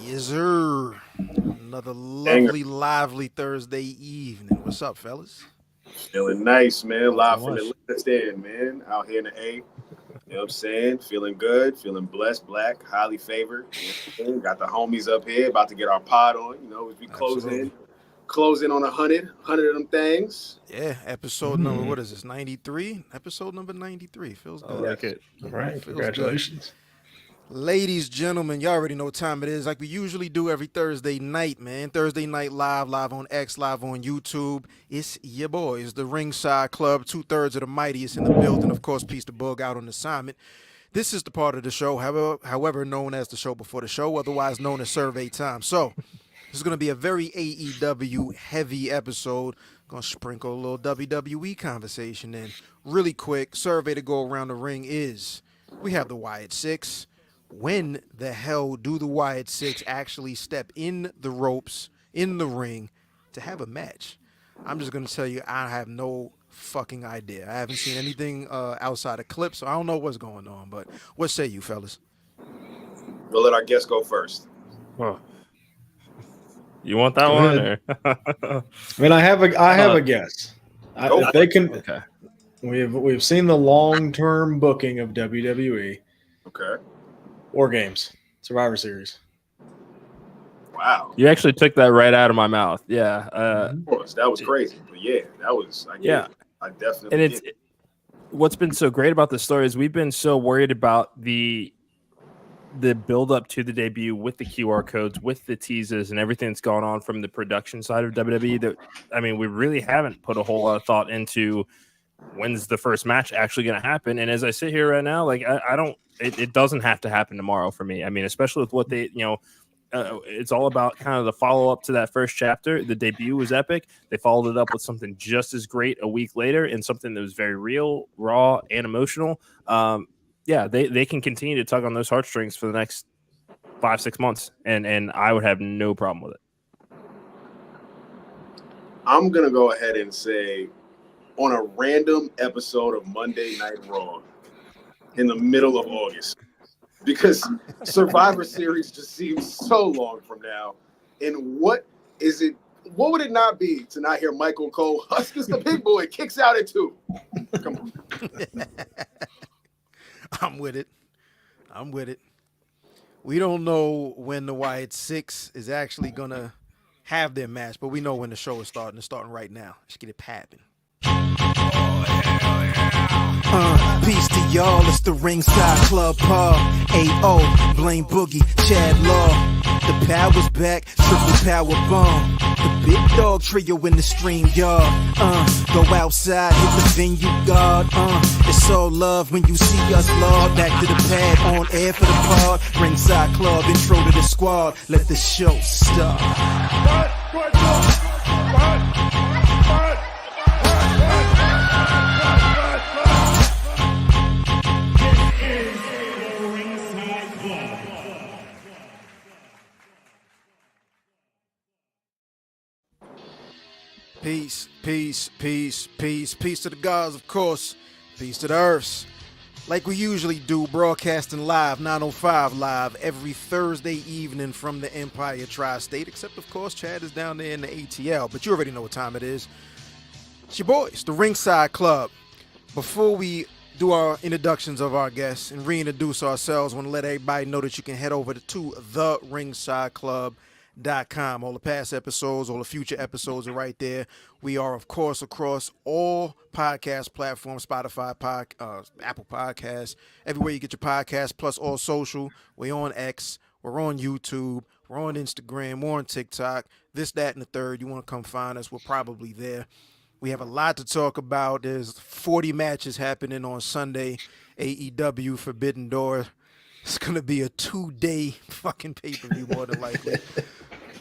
Yes, sir. Another lovely, lively Thursday evening. What's up, fellas? Feeling nice, man. Not so Live from much. Atlanta stand, man. Out here in the A. You know what I'm saying? Feeling good, feeling blessed, black, highly favored. You know what I'm saying? Got the homies up here about to get our pod on, as we Absolutely. close in on 100 of them things. Yeah, episode number, what is this, 93? Episode number 93. Feels I good. like it. All right, Feels congratulations. Ladies, gentlemen, y'all already know what time it is. Like we usually do every Thursday night, man. Thursday night live on X, live on YouTube. It's your boys, the Ringside Club. 2/3 of the mightiest in the building. Of course, Peace the Bug out on assignment. This is the part of the show, however known as the show before the show, otherwise known as Survey Time. So, this is going to be a very AEW heavy episode. Going to sprinkle a little WWE conversation in. Really quick, survey to go around the ring is, we have the Wyatt Six. When the hell do the Wyatt Six actually step in the ropes, in the ring, to have a match? I'm just going to tell you, I have no fucking idea. I haven't seen anything outside of clips, so I don't know what's going on. But what say you, fellas? We'll let our guests go first. Oh. You want that one? Or? I mean, I have a guess. If they can, Okay. we've seen the long-term booking of WWE. Okay. War Games, Survivor Series. Wow. You actually took that right out of my mouth. Yeah. Of course, that was crazy. But yeah, that was, I definitely And it's what's been so great about this story is we've been so worried about the build up to the debut with the QR codes, with the teases and everything that's gone on from the production side of WWE. That, I mean, we really haven't put a whole lot of thought into when's the first match actually going to happen. And as I sit here right now, like I don't, it doesn't have to happen tomorrow for me. I mean, especially with what they, it's all about kind of the follow up to that first chapter. The debut was epic. They followed it up with something just as great a week later, and something that was very real, raw, and emotional. Yeah, they can continue to tug on those heartstrings for the next 5-6 months, and I would have no problem with it. I'm gonna go ahead and say, on a random episode of Monday Night Raw in the middle of August, because Survivor Series just seems so long from now. And what would it not be to not hear Michael Cole, Huskus the Big Boy, kicks out at 2? Come on. I'm with it. We don't know when the Wyatt Six is actually going to have their match, but we know when the show is starting. It's starting right now. Let's get it popping. Peace to y'all, it's the Ringside Club Pub. A.O. Blame Boogie, Chad Law. The power's back, triple power bomb. The big dog trio in the stream yard. Go outside, hit the venue guard. It's all love when you see us, Lord. Back to the pad, on air for the pod. Ringside Club, intro to the squad. Let the show start. Peace to the gods, of course. Peace to the earths. Like we usually do, broadcasting live, 905 live, every Thursday evening from the Empire Tri-State, except, of course, Chad is down there in the ATL, but you already know what time it is. It's your boys, the Ringside Club. Before we do our introductions of our guests and reintroduce ourselves, I want to let everybody know that you can head over to theringsideclub.com. All the past episodes, all the future episodes are right there. We are, of course, across all podcast platforms, Spotify, Apple Podcasts, everywhere you get your podcasts, plus all social. We're on X, we're on YouTube, we're on Instagram, we're on TikTok, this, that, and the third. You want to come find us, we're probably there. We have a lot to talk about. There's 40 matches happening on Sunday, AEW Forbidden Door. It's going to be a 2-day fucking pay-per-view, more than likely.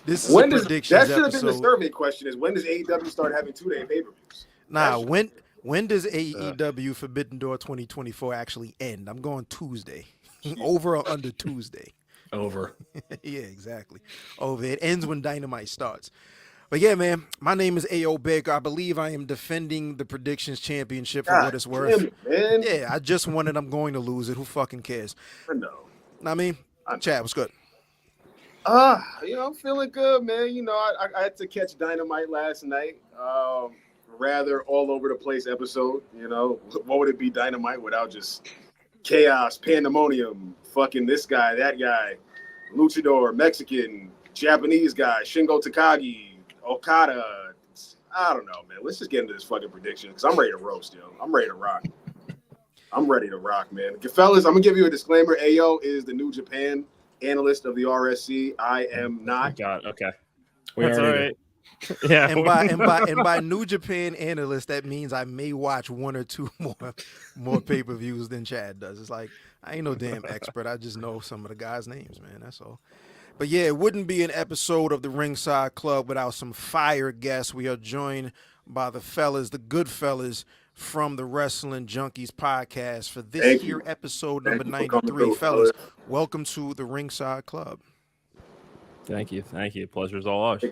This is a predictions that should have been the episode. survey question: is when does AEW start having 2-day pay-per-views? Nah, when does AEW Forbidden Door 2024 actually end? I'm going Tuesday. Over or under Tuesday? Over. Yeah, exactly. Over. It ends when Dynamite starts. But yeah, man, my name is A.O. Baker. I believe I am defending the predictions championship for what it's worth. Damn it, man. Yeah, I just won it. I'm going to lose it. Who fucking cares? No. I mean, Chad, what's good? I'm feeling good, man. I had to catch Dynamite last night. Rather all over the place episode. What would it be Dynamite without just chaos, pandemonium, fucking this guy, that guy, luchador, Mexican, Japanese guy, Shingo Takagi, Okada. I don't know, man. Let's just get into this fucking prediction because I'm ready to roast, yo. I'm ready to rock. Man. Fellas, I'm gonna give you a disclaimer. Ayo is the New Japan analyst of the RSC. I am not. God, okay. That's all right. Yeah. And by New Japan analyst, that means I may watch one or two more pay-per-views than Chad does. It's like I ain't no damn expert. I just know some of the guys' names, man. That's all. But yeah, it wouldn't be an episode of the Ringside Club without some fire guests. We are joined by the fellas, the good fellas from the Wrestling Junkies podcast for this here episode number 93. Fellas, welcome to the Ringside Club. Thank you. Pleasure's all ours.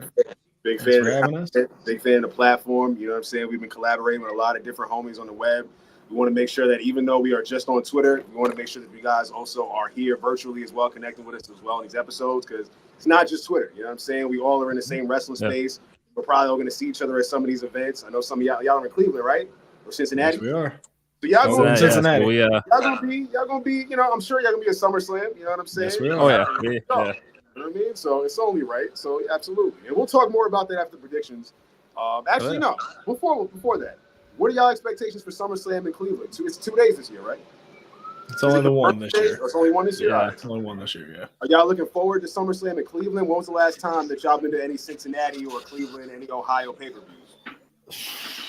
Big fan of the platform. You know what I'm saying? We've been collaborating with a lot of different homies on the web. We want to make sure that even though we are just on Twitter, we want to make sure that you guys also are here virtually as well, connecting with us as well in these episodes, because it's not just Twitter. You know what I'm saying? We all are in the same wrestling space. We're probably all going to see each other at some of these events. I know some of y'all are in Cleveland, right? Or Cincinnati? Yes, we are. So y'all going to Cincinnati. Y'all gonna be, I'm sure y'all gonna be at SummerSlam. You know what I'm saying? Yes, we are. Oh, yeah. You know what I mean? So it's only right. So absolutely. And we'll talk more about that after predictions. Actually, no. Before that, what are y'all expectations for SummerSlam in Cleveland? It's 2 days this year, right? It's only the one this year. It's only one this year? Yeah, it's only one this year, yeah. Are y'all looking forward to SummerSlam in Cleveland? When was the last time that y'all been to any Cincinnati or Cleveland, any Ohio pay-per-views?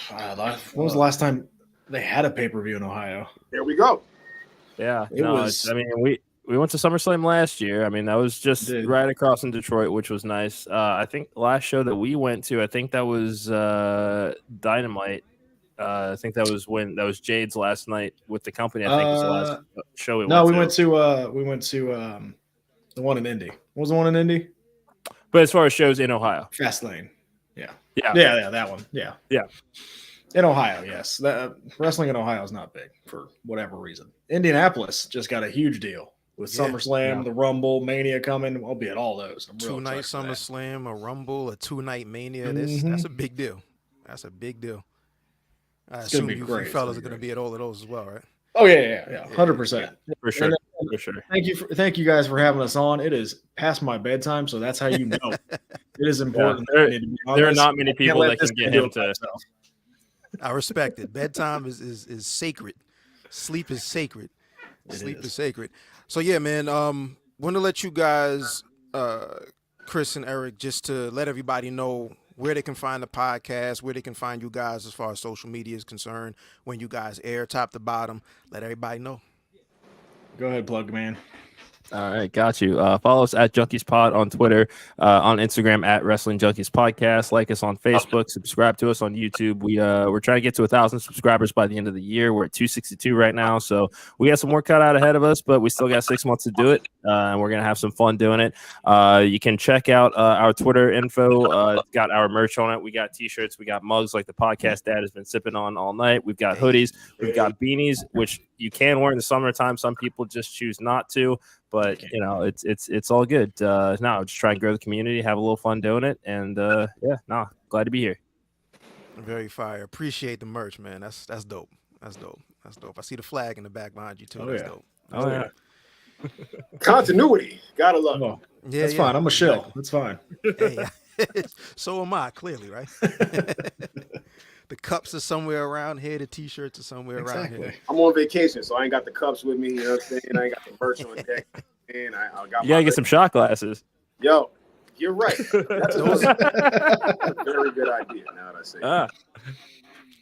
When was the last time they had a pay-per-view in Ohio? There we go. Yeah. It was. I mean, we went to SummerSlam last year. I mean, that was just right across in Detroit, which was nice. I think last show that we went to, I think that was Dynamite. I think that was Jade's last night with the company. I think was the last show we went to. We went to the one in Indy. What was the one in Indy? But as far as shows in Ohio, Fastlane. Yeah, that one. Yeah. In Ohio, yes. Wrestling in Ohio is not big for whatever reason. Indianapolis just got a huge deal with SummerSlam, the Rumble, Mania coming. I'll be at all those. Two-night SummerSlam, a Rumble, a two-night Mania. That's a big deal. That's a big deal. I assume you fellas are going to be at all of those as well, right? Oh yeah, 100%. For sure. Thank you guys for having us on. It is past my bedtime, so that's how you know it is important. There are not many people that can get him to. I respect it. Bedtime is sacred. Sleep is sacred. Sleep is sacred. So yeah, man. Want to let you guys, Chris and Eric, just to let everybody know where they can find the podcast, where they can find you guys as far as social media is concerned, when you guys air top to bottom. Let everybody know. Go ahead, plug man. All right, got you. Follow us at Junkies Pod on Twitter, on Instagram at Wrestling Junkies Podcast. Like us on Facebook. Subscribe to us on YouTube. We're trying to get to 1,000 subscribers by the end of the year. We're at 262 right now, so we got some work cut out ahead of us, but we still got 6 months to do it, and we're gonna have some fun doing it. You can check out our Twitter info. Got our merch on it. We got T-shirts. We got mugs like the podcast dad has been sipping on all night. We've got hoodies. We've got beanies, which you can wear in the summertime. Some people just choose not to. But it's all good. Just try and grow the community, have a little fun doing it, and glad to be here. Very fire. Appreciate the merch, man. That's dope. That's dope. I see the flag in the back behind you too. That's dope. Yeah. Continuity, gotta love it. Yeah, that's fine. I'm a shill. That's fine. Hey, so am I. Clearly, right? The cups are somewhere around here. The T-shirts are somewhere around here. I'm on vacation, so I ain't got the cups with me. You know what I'm saying? I ain't got the merch on deck. And I got you gotta get some shot glasses. Yo, you're right. That's a very good idea. Now that I say that.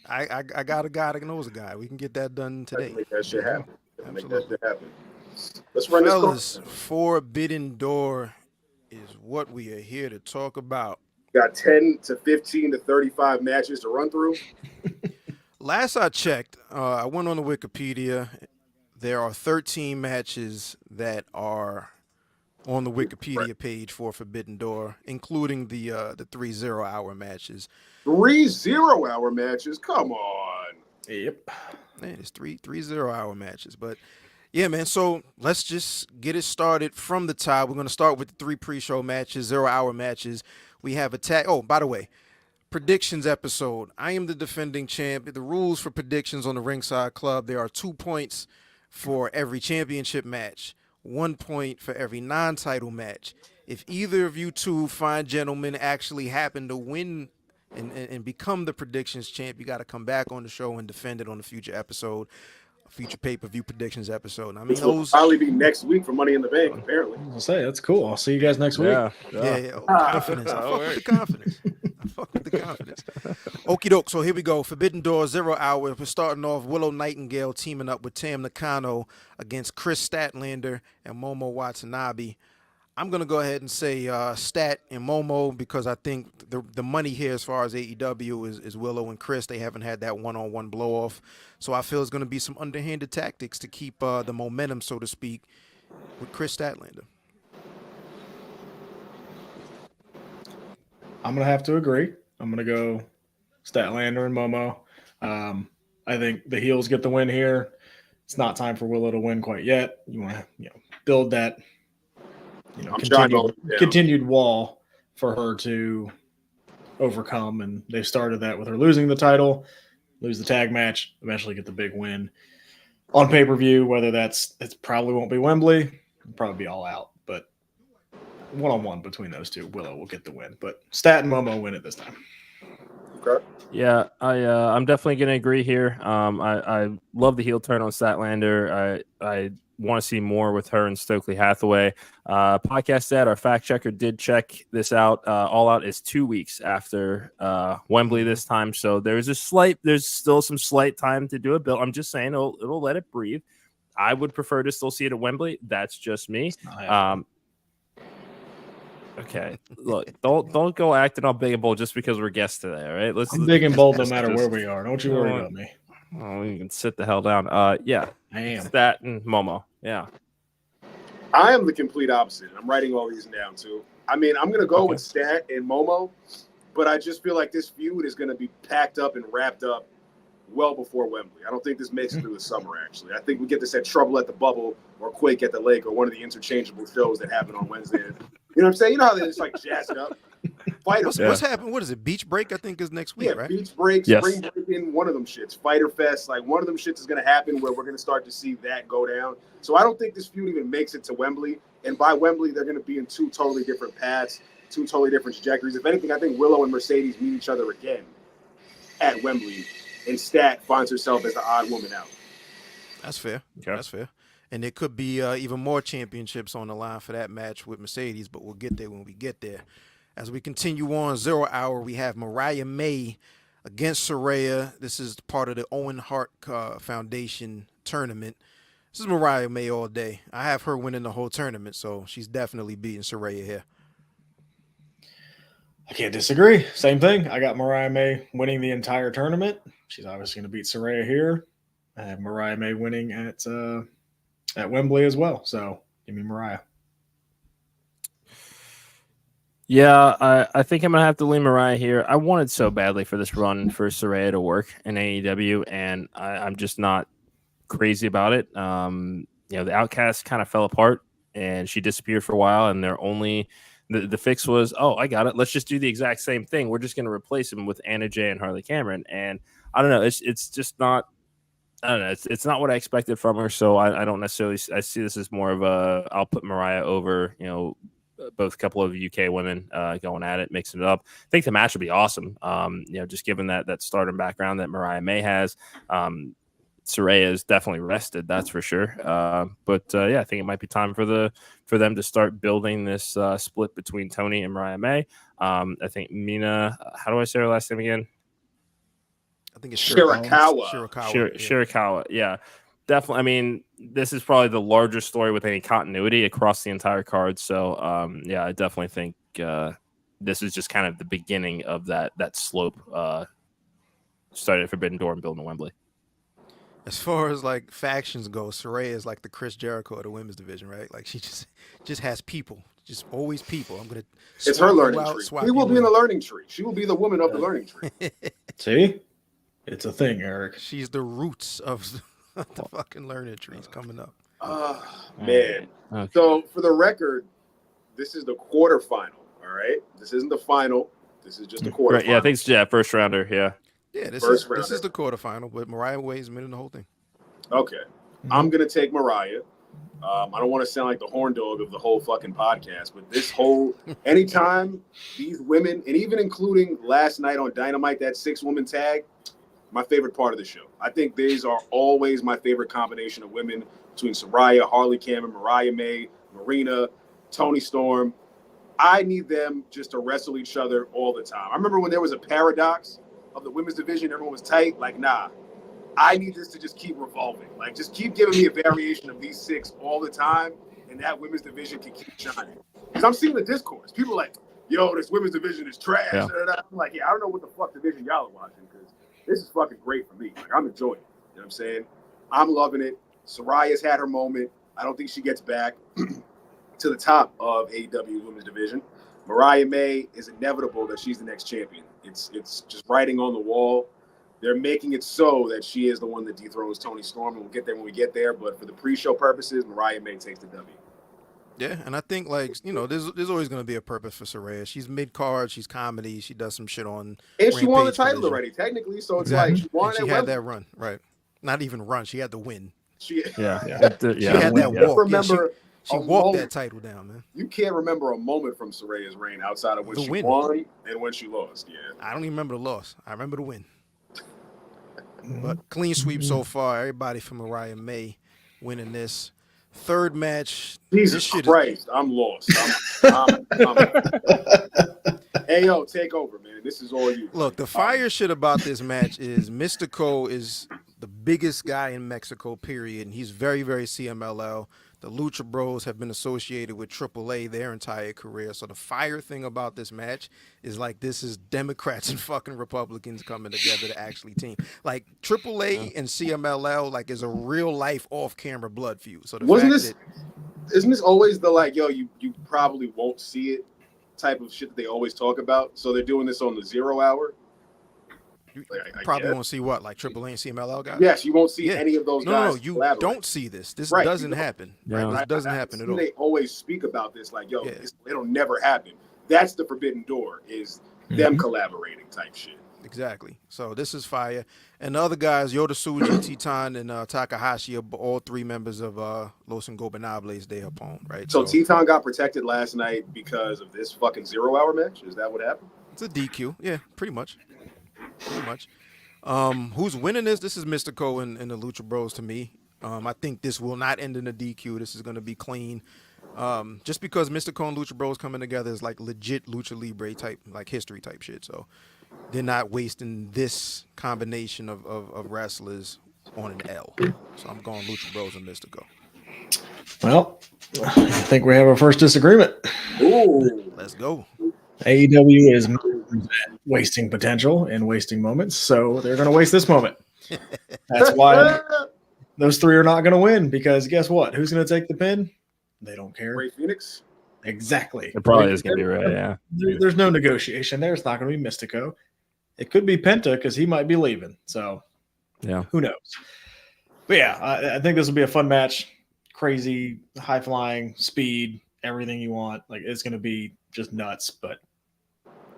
I got a guy that knows a guy. We can get that done today. Make that shit happen. Absolutely. Let's run Fellas, Forbidden Door is what we are here to talk about. Got 10 to 15 to 35 matches to run through. Last I checked, I went on the Wikipedia. There are 13 matches that are on the Wikipedia page for Forbidden Door, including the 3 0-hour matches. 3 0-hour matches? Come on. Yep. Man, it's three 0-hour matches. But Yeah, man. So let's just get it started from the top. We're going to start with the 3 pre-show matches, 0-hour matches. We have attack. Oh, by the way, predictions episode. I am the defending champ. The rules for predictions on the Ringside Club, there are 2 points for every championship match, 1 point for every non-title match. If either of you two fine gentlemen actually happen to win and become the predictions champ, you got to come back on the show and defend it on a future episode, a future pay-per-view predictions episode. I mean, Which will probably be next week for Money in the Bank, apparently. I'll say that's cool. I'll see you guys next week. Yeah. Oh, confidence. I fuck with the confidence. Okie doke. So here we go. Forbidden Door, 0 hour. We're starting off Willow Nightingale teaming up with Tam Nakano against Chris Statlander and Momo Watanabe. I'm going to go ahead and say Stat and Momo because I think the money here as far as AEW is Willow and Chris. They haven't had that one-on-one blow-off. So I feel it's going to be some underhanded tactics to keep the momentum, so to speak, with Chris Statlander. I'm going to have to agree. I'm going to go Statlander and Momo. I think the heels get the win here. It's not time for Willow to win quite yet. You want to build that continued wall for her to overcome, and they started that with her losing the title, lose the tag match, eventually get the big win on pay-per-view. Whether it probably won't be Wembley, it'll probably be All Out, but one-on-one between those two, Willow will get the win, but Stat and Momo win it this time. Okay. Yeah, I'm definitely going to agree here. I love the heel turn on Statlander. I want to see more with her and Stokely Hathaway. Podcast said our fact checker did check this out. All Out is 2 weeks after Wembley this time, so there's still some slight time to do a build. I'm just saying it'll let it breathe. I would prefer to still see it at Wembley. That's just me. Okay, look, don't go acting all big and bold just because we're guests today, all right? I'm big and bold no matter where we are. Don't you worry about me. Oh, you can sit the hell down. Yeah, I am. Stat and Momo. Yeah, I am the complete opposite. I'm writing all these down too. I mean, I'm gonna go with Stat and Momo, but I just feel like this feud is gonna be packed up and wrapped up well before Wembley. I don't think this makes it through the summer. Actually, I think we get this at Trouble at the Bubble or Quake at the Lake or one of the interchangeable shows that happen on Wednesday. You know what I'm saying? You know how they're just like jazzed up. What's happening? What is it? Beach Break, I think, is next week, right? Beach Break, yes. Spring Break, in one of them shits. Fighter Fest, like one of them shits is going to happen where we're going to start to see that go down. So I don't think this feud even makes it to Wembley. And by Wembley, they're going to be in 2 totally different paths, 2 totally different trajectories. If anything, I think Willow and Mercedes meet each other again at Wembley, and Stat finds herself as the odd woman out. That's fair. Okay. That's fair. And there could be even more championships on the line for that match with Mercedes, but we'll get there when we get there. As we continue on, 0 hour, we have Mariah May against Saraya. This is part of the Owen Hart Foundation tournament. This is Mariah May all day. I have her winning the whole tournament, so she's definitely beating Saraya here. I can't disagree. Same thing. I got Mariah May winning the entire tournament. She's obviously going to beat Saraya here. I have Mariah May winning at Wembley as well. So give me Mariah. Yeah, I think I'm going to have to lean Mariah here. I wanted so badly for this run for Saraya to work in AEW, and I'm just not crazy about it. The Outcast kind of fell apart, and she disappeared for a while, and they're only the fix was, I got it. Let's just do the exact same thing. We're just going to replace him with Anna Jay and Harley Cameron, and I don't know. It's just not. I don't know. It's not what I expected from her, so I don't necessarily. I see this as more of a. I'll put Mariah over. Both couple of UK women going at it, mixing it up. I think the match will be awesome. Just given that stardom background that Mariah May has. Saraya is definitely rested, that's for sure. But I think it might be time for them to start building this split between Tony and Mariah May. I think Mina. How do I say her last name again? I think it's Shirakawa. Shirakawa. Yeah, definitely. I mean, this is probably the largest story with any continuity across the entire card. So, I definitely think this is just kind of the beginning of that slope. Started at Forbidden Door and building to Wembley. As far as like factions go, Saraya is like the Chris Jericho of the women's division, right? Like she just has people, just always people. It's her learning tree. She will be in the learning tree. She will be the woman of the learning tree. See, it's a thing, Eric. She's the roots of the fucking learning trees coming up. Man. Okay. So for the record, this is the quarterfinal. All right, this isn't the final. This is just a quarterfinal. Right, yeah, I think it's first rounder. Yeah. Yeah, this First is the quarterfinal, but Mariah Way's winning the whole thing. Okay, I'm gonna take Mariah. I don't want to sound like the horn dog of the whole fucking podcast, but this whole anytime these women, and even including last night on Dynamite, that 6-woman tag, my favorite part of the show. I think these are always my favorite combination of women between Saraya, Harley Cameron, Mariah May, Marina, Toni Storm. I need them just to wrestle each other all the time. I remember when there was a paradox of the women's division, everyone was tight. Like, nah, I need this to just keep revolving. Like, just keep giving me a variation of these 6 all the time, and that women's division can keep shining. Because I'm seeing the discourse. People are like, yo, this women's division is trash. Yeah. I'm like, yeah, I don't know what the fuck division y'all are watching, because this is fucking great for me. Like, I'm enjoying it. You know what I'm saying? I'm loving it. Saraya's had her moment. I don't think she gets back to the top of AEW women's division. Mariah May is inevitable that she's the next champion. It's just writing on the wall. They're making it so that she is the one that dethrones Toni Storm, and we'll get there when we get there. But for the pre-show purposes, Mariah May takes the W. Yeah, and I think, like, you know, there's always going to be a purpose for Saraya. She's mid-card, she's comedy, she does some shit on And she won the Rampage title Collision. already, technically. So it's Exactly. like she won And she it. had that run, right? Not even run, she had the win. She She had that walk. Remember, she walked that title down, man. You can't remember a moment from Saraya's reign outside of when she won and when she lost. Yeah, I don't even remember the loss. I remember the win. But clean sweep so far. Everybody from Mariah May winning this. Third match. Jesus Christ, I'm lost. Hey, yo, take over, man. This is all you. Look, the fire shit about this match is Mystico is the biggest guy in Mexico, period. And he's very, very CMLL. The Lucha Bros have been associated with AAA their entire career. So the fire thing about this match is like this is Democrats and fucking Republicans coming together to actually team. Like AAA and CMLL like is a real life off camera blood feud. So the isn't this always the like, yo, you probably won't see it type of shit that they always talk about? So they're doing this on the 0 hour. You probably won't see what, like AAA and CMLL guys? Yes, you won't see any of those guys. No, you don't see this. This doesn't happen. Right? This doesn't happen at all. They always speak about this like, yo, it'll never happen. That's the forbidden door, is them collaborating type shit. Exactly. So this is fire. And the other guys, Yoda Tsuji, Titan, and Takahashi are all 3 members of Los Ingobernables de Japón, right? So Titan got protected last night because of this fucking 0 hour match? Is that what happened? It's a DQ. Yeah, pretty much. Who's winning this? This is Mystico and the Lucha Bros to me. I think this will not end in a DQ. This is going to be clean. Just because Mystico and Lucha Bros coming together is like legit Lucha Libre type, like history type shit. So they're not wasting this combination of wrestlers on an L. So I'm going Lucha Bros and Mystico. Well, I think we have our first disagreement. Ooh. Let's go. AEW is wasting potential and wasting moments, so they're going to waste this moment. That's why those 3 are not going to win, because guess what? Who's going to take the pin? They don't care. Ray Phoenix? Exactly. It probably is going to be right, yeah. There's no negotiation there. It's not going to be Mystico. It could be Penta because he might be leaving, so who knows? But yeah, I think this will be a fun match. Crazy, high-flying, speed, everything you want. Like, it's going to be just nuts, but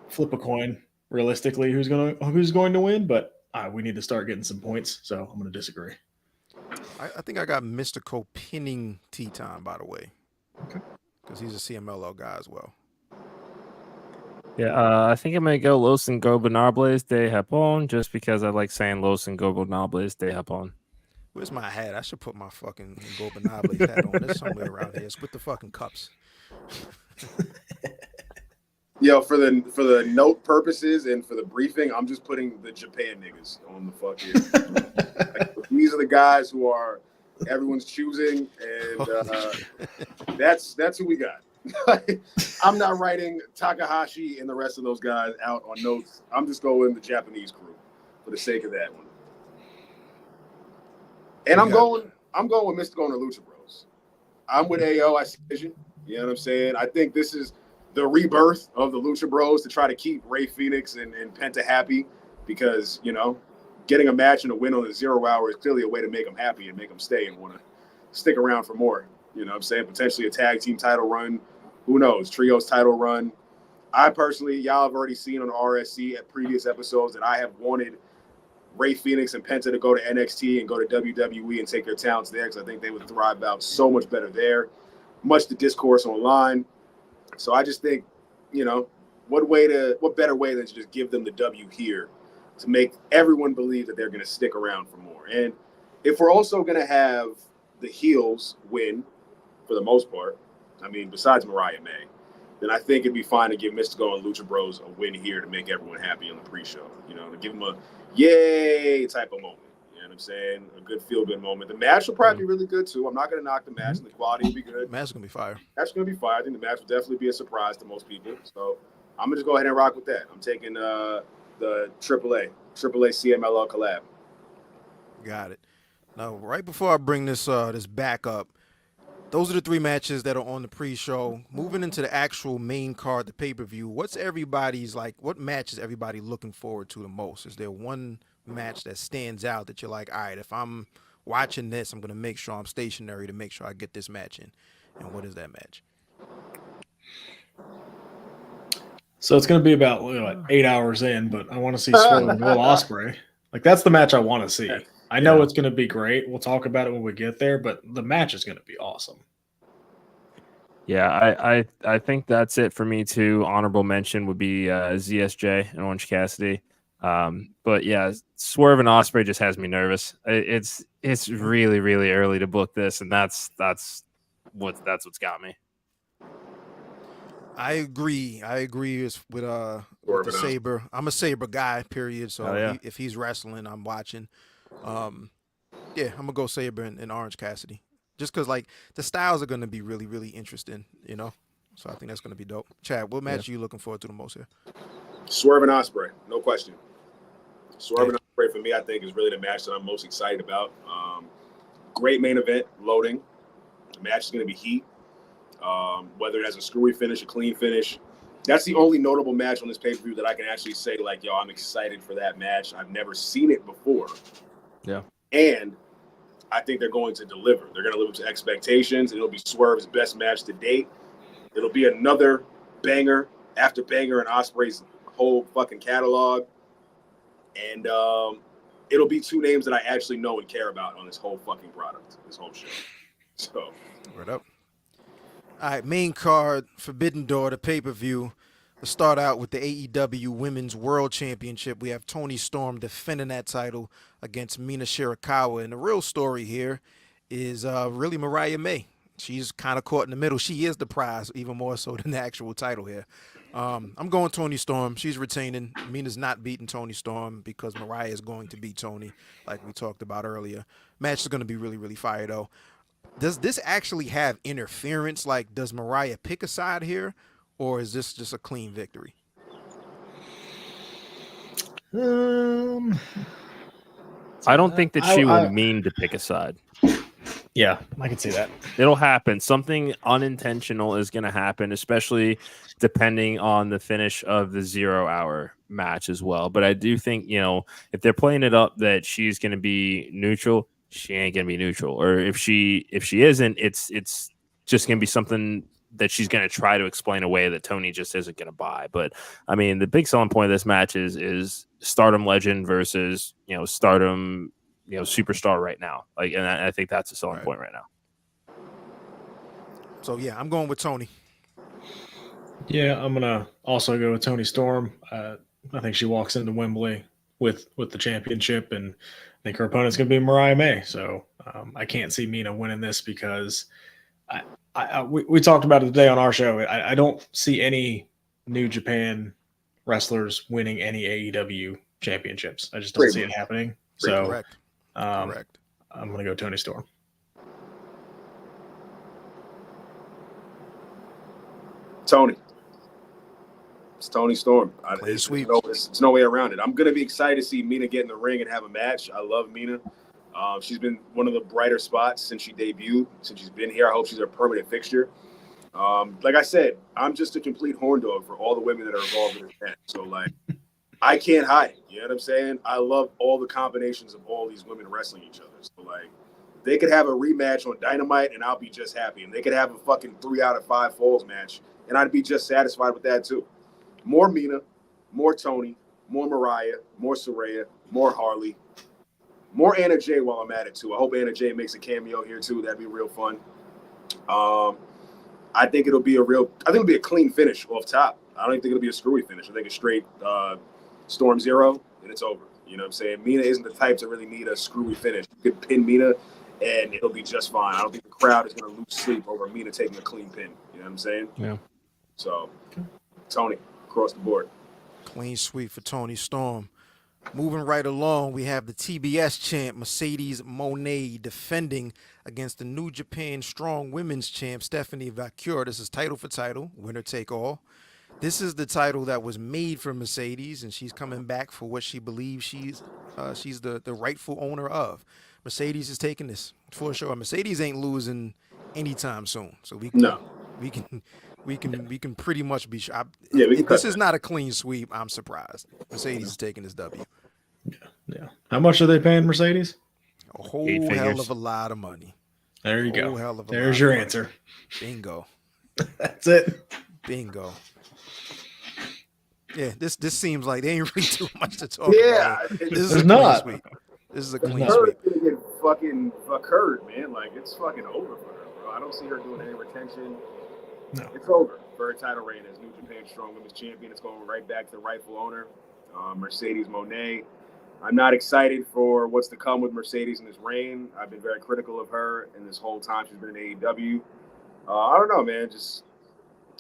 flip a coin. Realistically, who's going to win? But we need to start getting some points, so I'm going to disagree. I think I got Mystico pinning Titan, by the way. Okay. Because he's a CMLL guy as well. Yeah, I think I'm going to go Los Ingobernables de Japón, just because I like saying Los Ingobernables de Japón. Where's my hat? I should put my fucking Ingobernables hat on. It's somewhere around here. It's with the fucking cups. Yo, for the note purposes and for the briefing, I'm just putting the Japan niggas on the fucking. Like, these are the guys who are everyone's choosing, and that's who we got. I'm not writing Takahashi and the rest of those guys out on notes. I'm just going the Japanese crew for the sake of that one. And I'm going with Mystico and the Lucha Bros. I'm with AO. I see vision. You know what I'm saying? I think this is the rebirth of the Lucha Bros to try to keep Ray Phoenix and Penta happy, because, getting a match and a win on the 0 hour is clearly a way to make them happy and make them stay and want to stick around for more. You know what I'm saying? Potentially a tag team title run. Who knows? Trios title run. I personally, y'all have already seen on RSC at previous episodes that I have wanted Ray Phoenix and Penta to go to NXT and go to WWE and take their talents there, because I think they would thrive out so much better there. Much the discourse online. So I just think, you know, what better way than to just give them the W here to make everyone believe that they're going to stick around for more. And if we're also going to have the heels win for the most part, I mean, besides Mariah May, then I think it'd be fine to give Mystico and Lucha Bros a win here to make everyone happy on the pre-show. You know, to give them a yay type of moment. You know what I'm saying? A good feel-good moment. The match will probably be really good, too. I'm not going to knock the match, and the quality will be good. The match is going to be fire. Match is going to be fire. I think the match will definitely be a surprise to most people. So I'm going to just go ahead and rock with that. I'm taking the AAA CMLL collab. Got it. Now, right before I bring this back up, those are the 3 matches that are on the pre-show. Moving into the actual main card, the pay-per-view, what match is everybody looking forward to the most? Is there one match that stands out that you're like, all right, if I'm watching this, I'm going to make sure I'm stationary to make sure I get this match in? And what is that match? So it's going to be about 8 hours in, but I want to see Swerve and Will Ospreay. Like, that's the match I want to see. I know it's going to be great. We'll talk about it when we get there, but the match is going to be awesome. Yeah, I think that's it for me too. Honorable mention would be ZSJ and Orange Cassidy. But yeah, Swerve and Ospreay just has me nervous. It's really, really early to book this, and that's what's got me. I agree with the Saber. I'm a Saber guy, period. So if he's wrestling, I'm watching. I'm gonna go Saber and Orange Cassidy, just because like the styles are gonna be really, really interesting, you know. So I think that's gonna be dope. Chad, what match are you looking forward to the most here? Swerve and Ospreay, no question. Swerve and Ospreay for me, I think, is really the match that I'm most excited about. Great main event, loading. The match is gonna be heat. Whether it has a screwy finish, a clean finish. That's the only notable match on this pay-per-view that I can actually say, like, yo, I'm excited for that match. I've never seen it before. Yeah. And I think they're going to deliver. They're going to live up to expectations, and it'll be Swerve's best match to date. It'll be another banger after banger in Ospreay's whole fucking catalog. And it'll be 2 names that I actually know and care about on this whole fucking product, this whole show. So. Right up. All right, main card, Forbidden Door, the pay-per-view. Let's start out with the AEW Women's World Championship. We have Toni Storm defending that title against Mina Shirakawa. And the real story here is really Mariah May. She's kind of caught in the middle. She is the prize, even more so than the actual title here. I'm going Toni Storm. She's retaining. Mina's not beating Toni Storm because Mariah is going to beat Toni, like we talked about earlier. Match is going to be really, really fire, though. Does this actually have interference? Like, does Mariah pick a side here, or is this just a clean victory? I don't think that she will mean to pick a side. Yeah, I can see that. It'll happen. Something unintentional is going to happen, especially depending on the finish of the 0 hour match as well. But I do think, you know, if they're playing it up that she's going to be neutral, she ain't going to be neutral. Or if she isn't, it's just going to be something that she's going to try to explain away that Toni just isn't going to buy. But I mean, the big selling point of this match is Stardom legend versus, you know, Stardom, you know, superstar right now. Like, and I think that's a selling point right now. So yeah, I'm going with Toni. Yeah, I'm gonna also go with Toni Storm. I think she walks into Wembley with the championship, and I think her opponent's gonna be Mariah May. So I can't see Mina winning this because we talked about it today on our show. I don't see any New Japan wrestlers winning any AEW championships. I just don't see it happening. So Correct. Correct. I'm going to go Toni Storm. Toni. It's Toni Storm. It's no way around it. I'm going to be excited to see Mina get in the ring and have a match. I love Mina. She's been one of the brighter spots since she debuted, since she's been here. I hope she's a permanent fixture. Like I said, I'm just a complete horn dog for all the women that are involved in this match. So, like, I can't hide it. You know what I'm saying? I love all the combinations of all these women wrestling each other. So, like, They could have a rematch on Dynamite, and I'll be just happy. And they could have a fucking 3 out of 5 falls match, and I'd be just satisfied with that too. More Mina, more Tony, more Mariah, more Saraya, more Harley, more Anna Jay while I'm at it too. I hope Anna Jay makes a cameo here too. That'd be real fun. I think it'll be a clean finish off top. I don't even think it'll be a screwy finish. I think it's straight Storm Zero, and it's over. You know what I'm saying? Mina isn't the type to really need a screwy finish. You could pin Mina, and it'll be just fine. I don't think the crowd is going to lose sleep over Mina taking a clean pin. You know what I'm saying? Yeah. So, Tony, across the board. Clean sweep for Tony Storm. Moving right along, we have the TBS champ, Mercedes Moné, defending against the New Japan Strong Women's champ, Stephanie Vaquer. This is title for title, winner take all. This is the title that was made for Mercedes, and she's coming back for what she believes she's the rightful owner of. Mercedes is taking this for sure. Mercedes ain't losing anytime soon, so we can pretty much be sure. If this is not a clean sweep, I'm surprised. Mercedes is taking this W. Yeah. How much are they paying Mercedes? A whole hell of a lot of money. There you go. There's your answer. Bingo. That's it. Bingo. Yeah, this seems like they ain't really too much to talk about. This is a clean sweep. This is a clean sweep. Gonna get fucking occurred, man. Like, it's fucking over for her, bro. I don't see her doing any retention. No. It's over for her title reign as New Japan Strong Women's Champion. It's going right back to the rightful owner, Mercedes Moné. I'm not excited for what's to come with Mercedes in this reign. I've been very critical of her, and this whole time she's been in AEW. I don't know, man.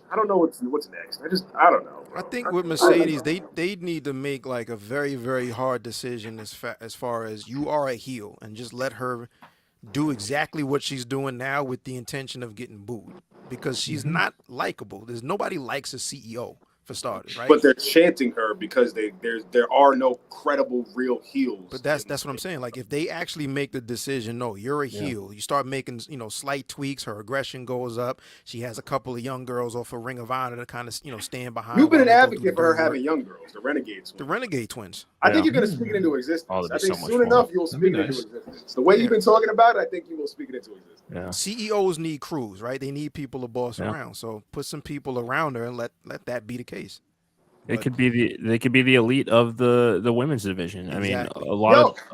I don't know what's next. I don't know. I think with Mercedes, they need to make like a very, very hard decision as far as you are a heel, and just let her do exactly what she's doing now with the intention of getting booed, because she's not likable. There's nobody likes a CEO. For starters, right? But they're chanting her because there are no credible real heels. But that's what I'm saying. Like, if they actually make the decision, no, you're a heel. You start making slight tweaks. Her aggression goes up. She has a couple of young girls off of Ring of Honor to kind of stand behind. You've been an advocate for her having young girls, the Renegades. The Renegade Twins. I think you're going to speak it into existence. I think soon enough you'll speak it into existence. The way you've been talking about it, I think you will speak it into existence. Yeah. CEOs need crews, right? They need people to boss around. So put some people around her and let that be the case. They could be the elite of the women's division. Exactly. I mean, a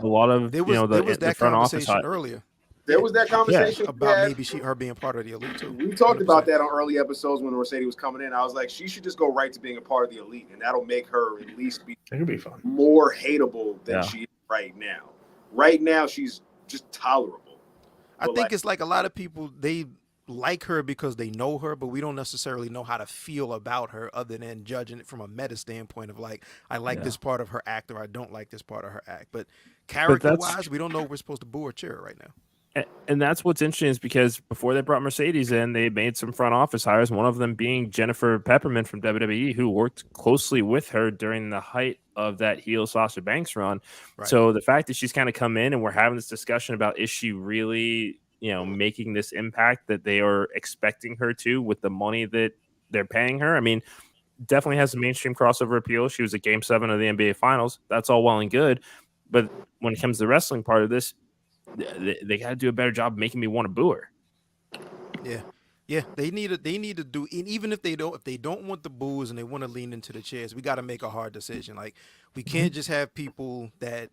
lot of there was that front conversation office earlier. There was that conversation about maybe her being part of the elite too. We talked about that on early episodes when Mercedes was coming in. I was like, she should just go right to being a part of the elite, and that'll make her at least be fun. More hateable than she is right now. Right now, she's just tolerable. I think it's like a lot of people, they like her because they know her, but we don't necessarily know how to feel about her other than judging it from a meta standpoint of like, I like this part of her act or I don't like this part of her act. But character-wise, we don't know if we're supposed to boo or cheer right now. And that's what's interesting is because before they brought Mercedes in, they made some front office hires, one of them being Jennifer Pepperman from WWE, who worked closely with her during the height of that heel Sasha Banks run. Right. So the fact that she's kind of come in and we're having this discussion about, is she really, making this impact that they are expecting her to with the money that they're paying her? I mean, definitely has a mainstream crossover appeal. She was at Game 7 of the NBA Finals. That's all well and good. But when it comes to the wrestling part of this, they got to do a better job of making me want to boo her. Yeah, they need to do, and even if they don't want the boos and they want to lean into the chairs, we got to make a hard decision. Like, we can't just have people that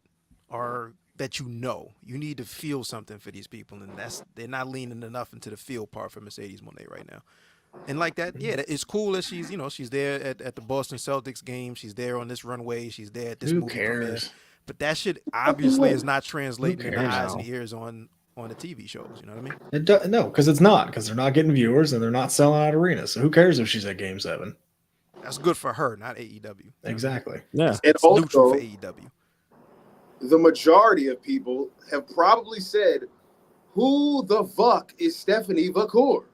you need to feel something for these people, and they're not leaning enough into the feel part for Mercedes Moné right now. And like that, it's cool that she's there at the Boston Celtics game. She's there on this runway. She's there at this movie premiere. But that shit obviously is not translating in the eyes and ears on the TV shows. You know what I mean? No, because it's not. Because they're not getting viewers and they're not selling out arenas. So who cares if she's at Game 7? That's good for her, not AEW. Exactly. Yeah. It's neutral for AEW. The majority of people have probably said, who the fuck is Stephanie Vaquer?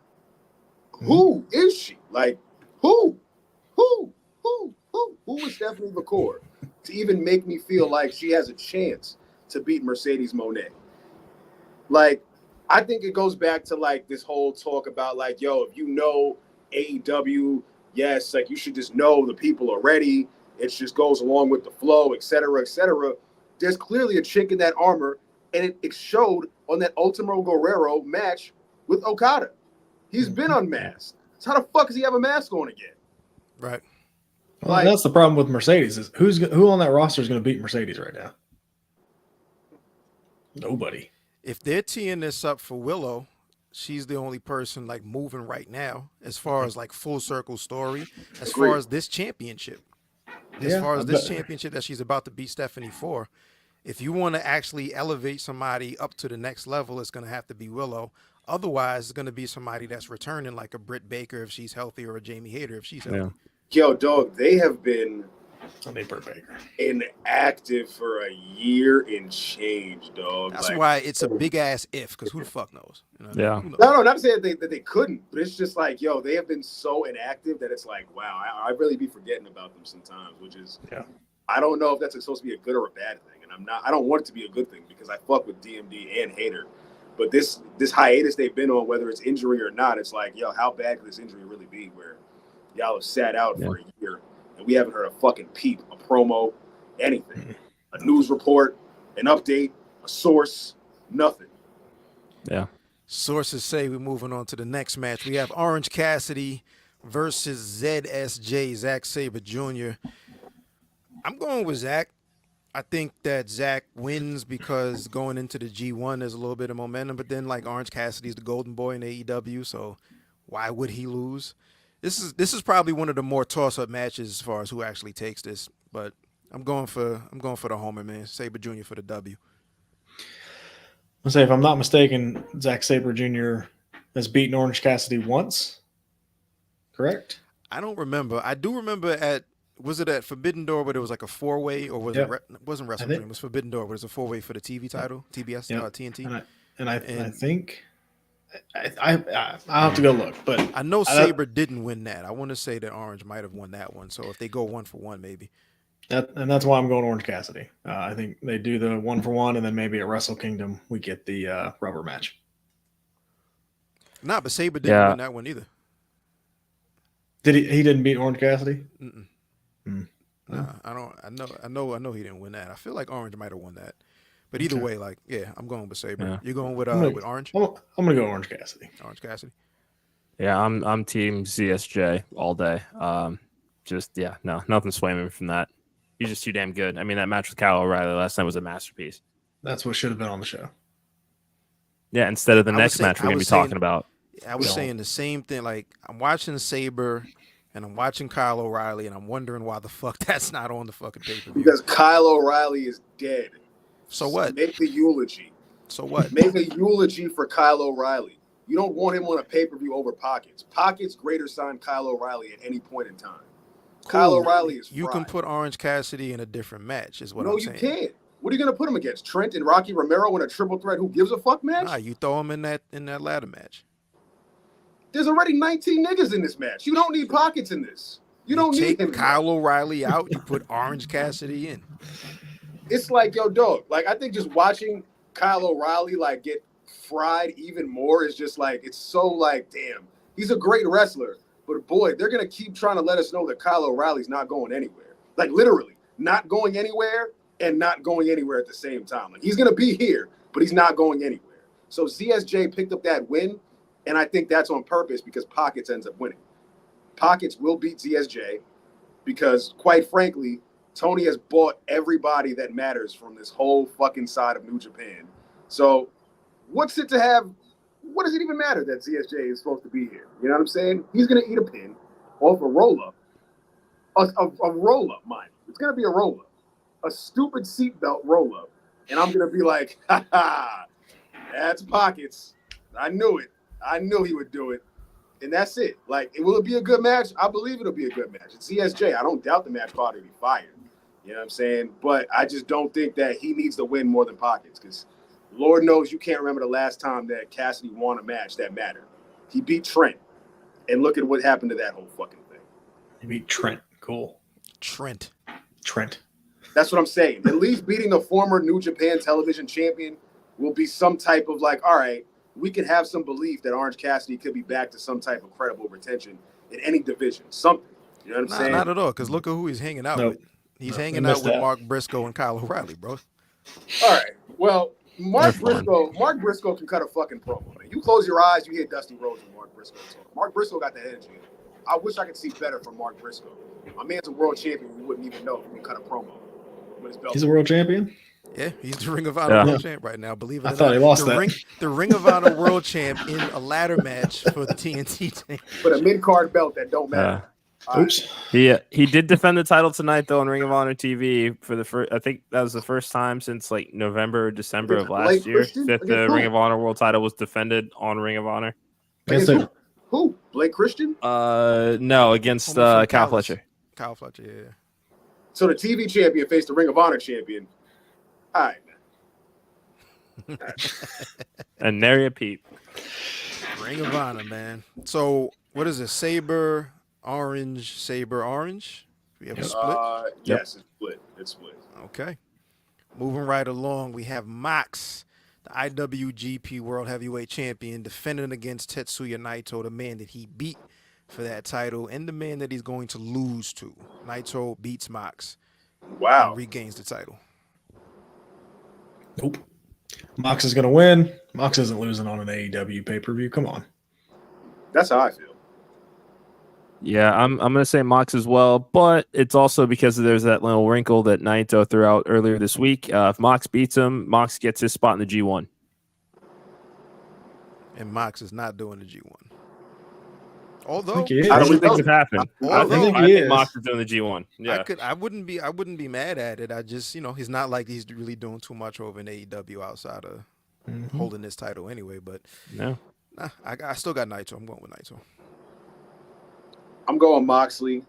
Who is she? Like, who is Stephanie Vaquer to even make me feel like she has a chance to beat Mercedes Moné? Like, I think it goes back to like this whole talk about like, yo, if you know AEW, yes, like you should just know the people are ready. It just goes along with the flow, et cetera, et cetera. There's clearly a chink in that armor, And it showed on that Ultimo Guerrero match with Okada. He's been unmasked. So how the fuck does he have a mask on again? Right. Well, that's the problem with Mercedes is who on that roster is going to beat Mercedes right now? Nobody. If they're teeing this up for Willow, she's the only person like moving right now as far as like full circle story, as far as this championship. As far as this championship that she's about to beat Stephanie for. If you want to actually elevate somebody up to the next level, it's going to have to be Willow. Otherwise, it's going to be somebody that's returning like a Britt Baker if she's healthy or a Jamie Hayter if she's healthy. Yo, dog, they have been Britt Baker inactive for a year and change, dog. That's why it's a big ass if, because who the fuck knows? You know what I mean? No, not saying that they couldn't, but it's just like, yo, they have been so inactive that it's like, wow, I really be forgetting about them sometimes, which is, I don't know if that's supposed to be a good or a bad thing. And I don't want it to be a good thing because I fuck with DMD and Hater. But this hiatus they've been on, whether it's injury or not, it's like, yo, how bad could this injury really be where y'all have sat out for a year and we haven't heard a fucking peep, a promo, anything, a news report, an update, a source, nothing. Yeah. Sources say we're moving on to the next match. We have Orange Cassidy versus ZSJ, Zack Sabre Jr. I'm going with Zack. I think that Zack wins because going into the G1, there's a little bit of momentum, but then like Orange Cassidy's the golden boy in AEW, so why would he lose? This is probably one of the more toss-up matches as far as who actually takes this, but I'm going for the homer, man. Sabre Jr. for the W. I'll say if I'm not mistaken, Zack Sabre Jr. has beaten Orange Cassidy once. Correct? I don't remember. I do remember was it at Forbidden Door where there was like a 4-way, or was it wasn't Wrestle Dream? It was Forbidden Door, but it was a 4-way for the TV title, TBS, TNT. And I think I'll have to go look, but I know Sabre didn't win that. I want to say that Orange might have won that one. So if they go 1-for-1, maybe. And that's why I'm going Orange Cassidy. I think they do the 1-for-1, and then maybe at Wrestle Kingdom we get the rubber match. Nah, but Sabre didn't win that one either. Did he? He didn't beat Orange Cassidy. Nah, I know he didn't win that. I feel like Orange might have won that. But either way, like, I'm going with Sabre. Yeah. You're going with Orange? I'm gonna go Orange Cassidy. Orange Cassidy. Yeah, I'm team ZSJ all day. Nothing swaying me from that. He's just too damn good. I mean, that match with Kyle O'Reilly last night was a masterpiece. That's what should have been on the show. Yeah, instead of the next match we're gonna be talking about. I was saying the same thing. Like, I'm watching Sabre and I'm watching Kyle O'Reilly, and I'm wondering why the fuck that's not on the fucking pay-per-view. Because Kyle O'Reilly is dead. So what? Make the eulogy. So what? Make a eulogy for Kyle O'Reilly. You don't want him on a pay-per-view over Pockets. Pockets greater sign Kyle O'Reilly at any point in time. Cool. Kyle O'Reilly is fried. You can put Orange Cassidy in a different match, is what I'm saying. No, you can't. What are you going to put him against? Trent and Rocky Romero in a triple threat who gives a fuck match? Nah, you throw him in that ladder match. There's already 19 niggas in this match. You don't need Pockets in this. You don't need him. Kyle O'Reilly out, you put Orange Cassidy in. It's like, yo, dog, like, I think just watching Kyle O'Reilly, like, get fried even more is just, like, it's so, like, damn. He's a great wrestler, but, boy, they're going to keep trying to let us know that Kyle O'Reilly's not going anywhere. Like, literally, not going anywhere and not going anywhere at the same time. Like, he's going to be here, but he's not going anywhere. So ZSJ picked up that win, and I think that's on purpose because Pockets ends up winning. Pockets will beat ZSJ because, quite frankly, Tony has bought everybody that matters from this whole fucking side of New Japan. So what's it to have? What does it even matter that ZSJ is supposed to be here? You know what I'm saying? He's going to eat a pin off a roll-up. A roll-up, mind you. It's going to be a roll-up. A stupid seatbelt roll-up. And I'm going to be like, ha ha, that's Pockets. I knew it. I knew he would do it. And that's it. Like, will it be a good match? I believe it'll be a good match. It's ZSJ. I don't doubt the match quality will be fired. You know what I'm saying? But I just don't think that he needs to win more than Pockets because Lord knows you can't remember the last time that Cassidy won a match that mattered. He beat Trent. And look at what happened to that whole fucking thing. He beat Trent. Cool. Trent. That's what I'm saying. At least beating the former New Japan television champion will be some type of like, all right, we can have some belief that Orange Cassidy could be back to some type of credible retention in any division. Something. You know what I'm saying? Not at all, because look at who he's hanging out with. He's hanging out with Mark Briscoe and Kyle O'Reilly, bro. All right. Well, Mark Briscoe can cut a fucking promo, man. You close your eyes, you hear Dusty Rhodes and Mark Briscoe talk. Mark Briscoe got the energy. I wish I could see better from Mark Briscoe. My man's a world champion. We wouldn't even know if he can cut a promo. He's a world champion? Yeah, he's the Ring of Honor world champ right now. Believe it or not. I thought he lost that. The Ring of Honor world champ in a ladder match for the TNT team. But a mid-card belt that don't matter. Oops. He did defend the title tonight though on Ring of Honor TV for the first. I think that was the first time since like November or December of last year that the Ring of Honor world title was defended on Ring of Honor. Who? Blake Christian? No, against Kyle Fletcher. Kyle Fletcher, yeah. So the TV champion faced the Ring of Honor champion. All right, man. And nary a peep. Ring of Honor, man. So what is it? Saber orange. We have a split. Yes, it's split. Okay. Moving right along, we have Mox, the IWGP World Heavyweight Champion, defending against Tetsuya Naito, the man that he beat for that title, and the man that he's going to lose to. Naito beats Mox. Wow. And regains the title. Nope. Mox is going to win. Mox isn't losing on an AEW pay-per-view. Come on. That's how I feel. Yeah, I'm going to say Mox as well, but it's also because there's that little wrinkle that Naito threw out earlier this week. If Mox beats him, Mox gets his spot in the G1. And Mox is not doing the G1. Although I don't think it happened. I think Mox is doing the G1. Yeah, I wouldn't be mad at it. I just, he's not like he's really doing too much over in AEW outside of holding this title anyway. But no, I still got Naito. I'm going with Naito. I'm going Moxley.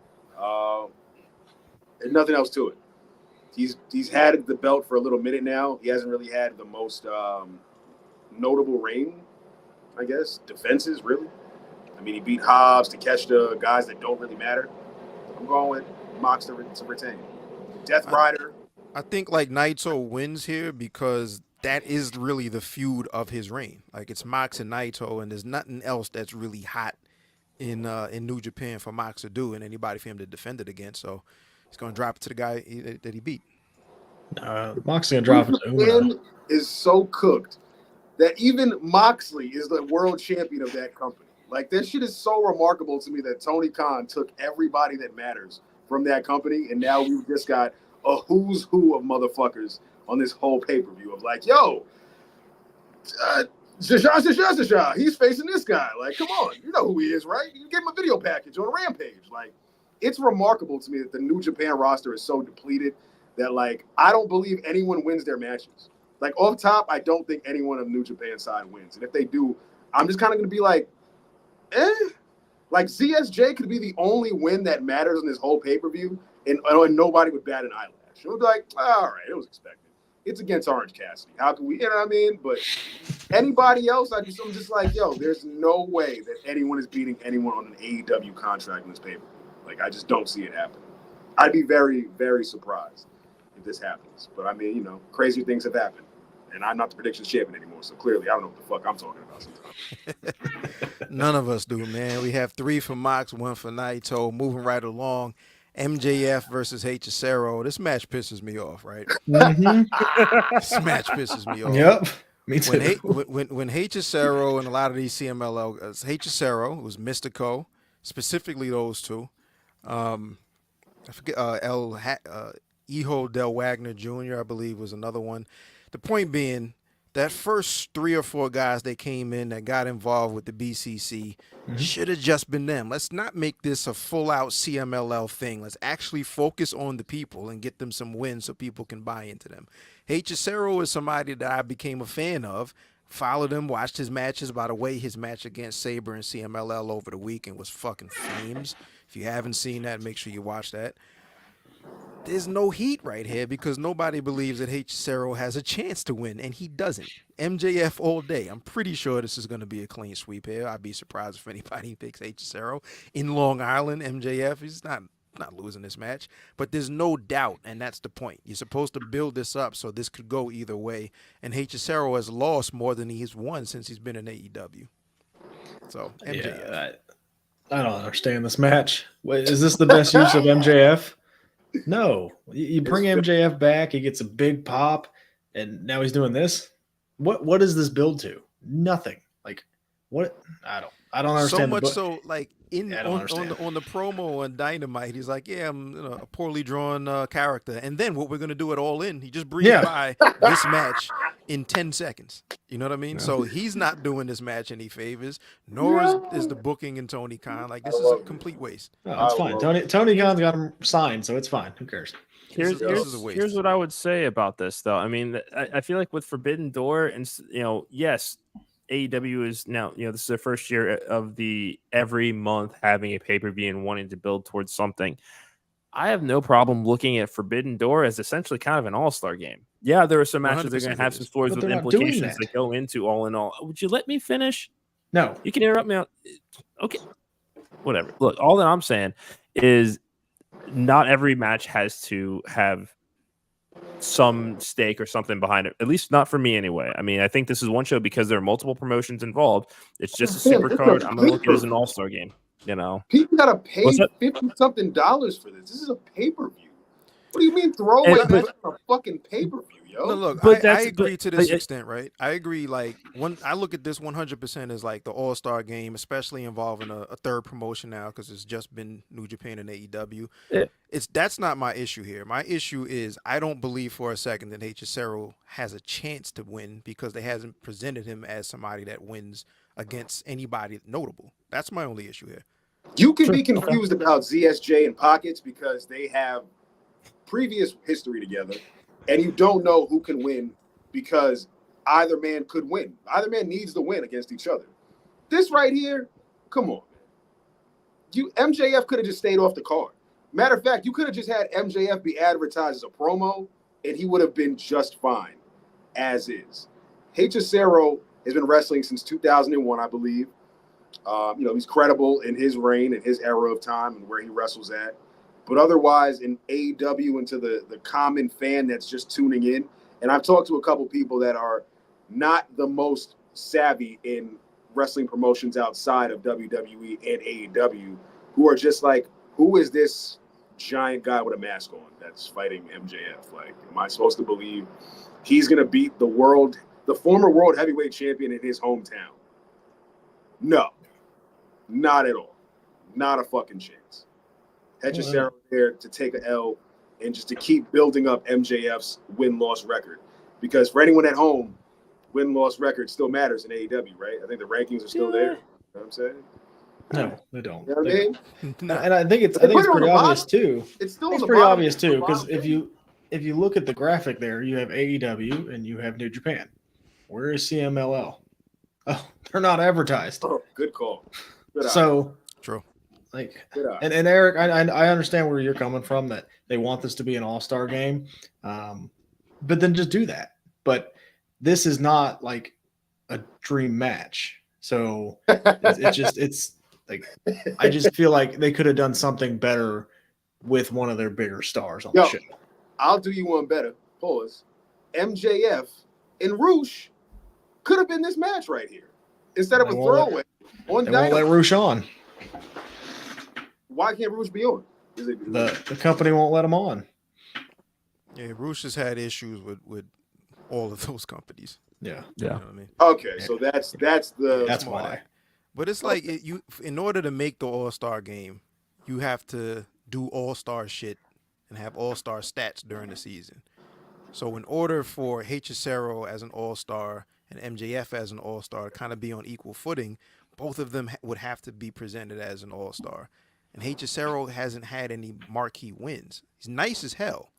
There's nothing else to it. He's had the belt for a little minute now. He hasn't really had the most notable reign, I guess. Defenses, really. I mean, he beat Hobbs, Takeshita, guys that don't really matter. I'm going with Mox to retain. Death Rider. I think like Naito wins here because that is really the feud of his reign. Like it's Mox and Naito, and there's nothing else that's really hot in New Japan for Mox to do and anybody for him to defend it against. So he's going to drop it to the guy that he beat. Mox's going to drop it to Uno. Is so cooked that even Moxley is the world champion of that company. Like, that shit is so remarkable to me that Tony Khan took everybody that matters from that company, and now we've just got a who's who of motherfuckers on this whole pay-per-view of like, yo, Zha, he's facing this guy. Like, come on, you know who he is, right? You give him a video package on Rampage. Like, it's remarkable to me that the New Japan roster is so depleted that, like, I don't believe anyone wins their matches. Like, off top, I don't think anyone on New Japan side wins. And if they do, I'm just kind of going to be like, like ZSJ could be the only win that matters in this whole pay-per-view, and nobody would bat an eyelash. It would be like, all right, it was expected. It's against Orange Cassidy. How can we, you know what I mean? But anybody else, I'm just like, yo, there's no way that anyone is beating anyone on an AEW contract in this pay-per-view. Like, I just don't see it happening. I'd be very, very surprised if this happens. But I mean, crazy things have happened. And I'm not the predictions champion anymore, so clearly I don't know what the fuck I'm talking about sometimes. None of us do, man. We have 3 for Mox, 1 for Naito. Moving right along, MJF versus HSRO. This match pisses me off, right? This match pisses me off. Yep, me too. When HSRO and a lot of these CMLL, HSRO, it was Mystico, specifically those two. I forget, Hijo del Wagner Jr., I believe, was another one. The point being, that first 3 or 4 guys that came in that got involved with the BCC should have just been them. Let's not make this a full-out CMLL thing. Let's actually focus on the people and get them some wins so people can buy into them. HSRO is somebody that I became a fan of, followed him, watched his matches. By the way, his match against Sabre and CMLL over the weekend was fucking flames. If you haven't seen that, make sure you watch that. There's no heat right here because nobody believes that HSRO has a chance to win, and he doesn't. MJF all day. I'm pretty sure this is going to be a clean sweep here. I'd be surprised if anybody picks HSRO. In Long Island, MJF, he's not losing this match. But there's no doubt, and that's the point. You're supposed to build this up so this could go either way. And HSRO has lost more than he's won since he's been in AEW. So, MJF. Yeah, I don't understand this match. Wait, is this the best use of MJF? No, you bring MJF back, he gets a big pop, and now he's doing this. What does this build to? Nothing. Like what? I don't understand. So much so, like on the promo on Dynamite, he's like, "Yeah, I'm a poorly drawn character." And then what we're gonna do it all in? He just breezed by this match in 10 seconds. You know what I mean? So he's not doing this match any favors. Nor is the booking in Tony Khan. Like this is a complete waste. No, it's fine. Tony Khan's got him signed, so it's fine. Who cares? Here's what I would say about this, though. I mean, I feel like with Forbidden Door, and yes, AEW is now, this is their first year of the every month having a pay-per-view and wanting to build towards something. I have no problem looking at Forbidden Door as essentially kind of an all-star game. Yeah, there are some matches that are going to have some stories with implications that go into all in all. Would you let me finish? No. You can interrupt me. Okay. Whatever. Look, all that I'm saying is not every match has to have some stake or something behind it, at least not for me anyway. I mean, I think this is one show because there are multiple promotions involved. It's just a super card. I'm gonna look at it as an all-star game. People gotta pay $50-something for this. This is a pay-per-view. What do you mean throw away a fucking pay-per-view, yo? No, look, I agree to this extent, right? I agree. Like I look at this 100% as like the all-star game, especially involving a third promotion now because it's just been New Japan and AEW. That's not my issue here. My issue is I don't believe for a second that Hechicero has a chance to win because they hasn't presented him as somebody that wins against anybody notable. That's my only issue here. You can be confused about ZSJ and Pockets because they have previous history together, and you don't know who can win because either man could win. Either man needs to win against each other. This right here, come on. MJF could have just stayed off the card. Matter of fact, you could have just had MJF be advertised as a promo, and he would have been just fine, as is. Hechicero has been wrestling since 2001, I believe. He's credible in his reign and his era of time and where he wrestles at. But otherwise, in AEW and to the common fan that's just tuning in, and I've talked to a couple people that are not the most savvy in wrestling promotions outside of WWE and AEW, who are just like, who is this giant guy with a mask on that's fighting MJF? Like, am I supposed to believe he's going to beat the former world heavyweight champion in his hometown? No, not at all. Not a fucking chance. Hechicero there to take an L and just to keep building up MJF's win-loss record. Because for anyone at home, win-loss record still matters in AEW, right? I think the rankings are still there. You know what I'm saying? No, they don't. You know what I mean? No. And I think it's pretty obvious too. It's still pretty obvious too, because if you look at the graphic there, you have AEW and you have New Japan. Where is CMLL? Oh, they're not advertised. Oh, good call. True. Like, and Eric, I understand where you're coming from, that they want this to be an all-star game, but then just do that. But this is not like a dream match, so it's like I just feel like they could have done something better with one of their bigger stars on the show. I'll do you one better. Pause. MJF and Roosh could have been this match right here instead of a throwaway. They won't let Roosh on. Why can't Roosh be on? The company won't let him on. Yeah, Roosh has had issues with all of those companies. Yeah. You know what I mean? Okay, so that's why. But it's like in order to make the all-star game, you have to do all-star shit and have all-star stats during the season. So in order for Hechicero as an all-star and MJF as an all-star to kind of be on equal footing, both of them would have to be presented as an all-star. And Hechicero hasn't had any marquee wins. He's nice as hell.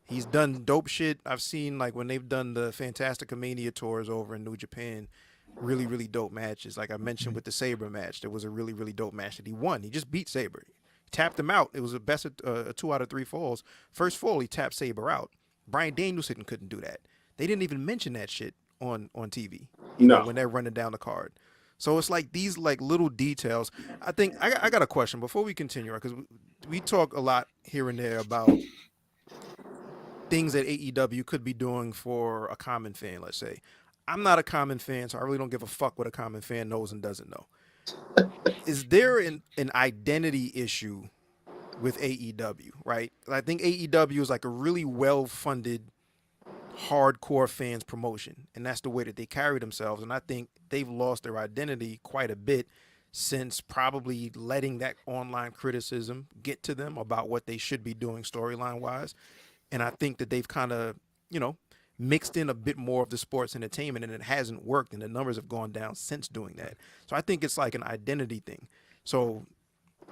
He's done dope shit. I've seen, like, when they've done the Fantastica Mania tours over in New Japan, really, really dope matches. Like I mentioned with the Sabre match, there was a really, really dope match that he won. He just beat Sabre. He tapped him out. It was the best of 2 out of 3 falls. First fall, he tapped Sabre out. Bryan Danielson couldn't do that. They didn't even mention that shit on TV. When they're running down the card. So it's like these like little details. I think I got a question before we continue, because we talk a lot here and there about things that AEW could be doing for a common fan, let's say. I'm not a common fan, so I really don't give a fuck what a common fan knows and doesn't know. Is there an identity issue with AEW, right? I think AEW is like a really well-funded hardcore fans promotion, and that's the way that they carry themselves. And I think they've lost their identity quite a bit since probably letting that online criticism get to them about what they should be doing storyline wise. And I think that they've kind of, mixed in a bit more of the sports entertainment, and it hasn't worked, and the numbers have gone down since doing that. So I think it's like an identity thing. So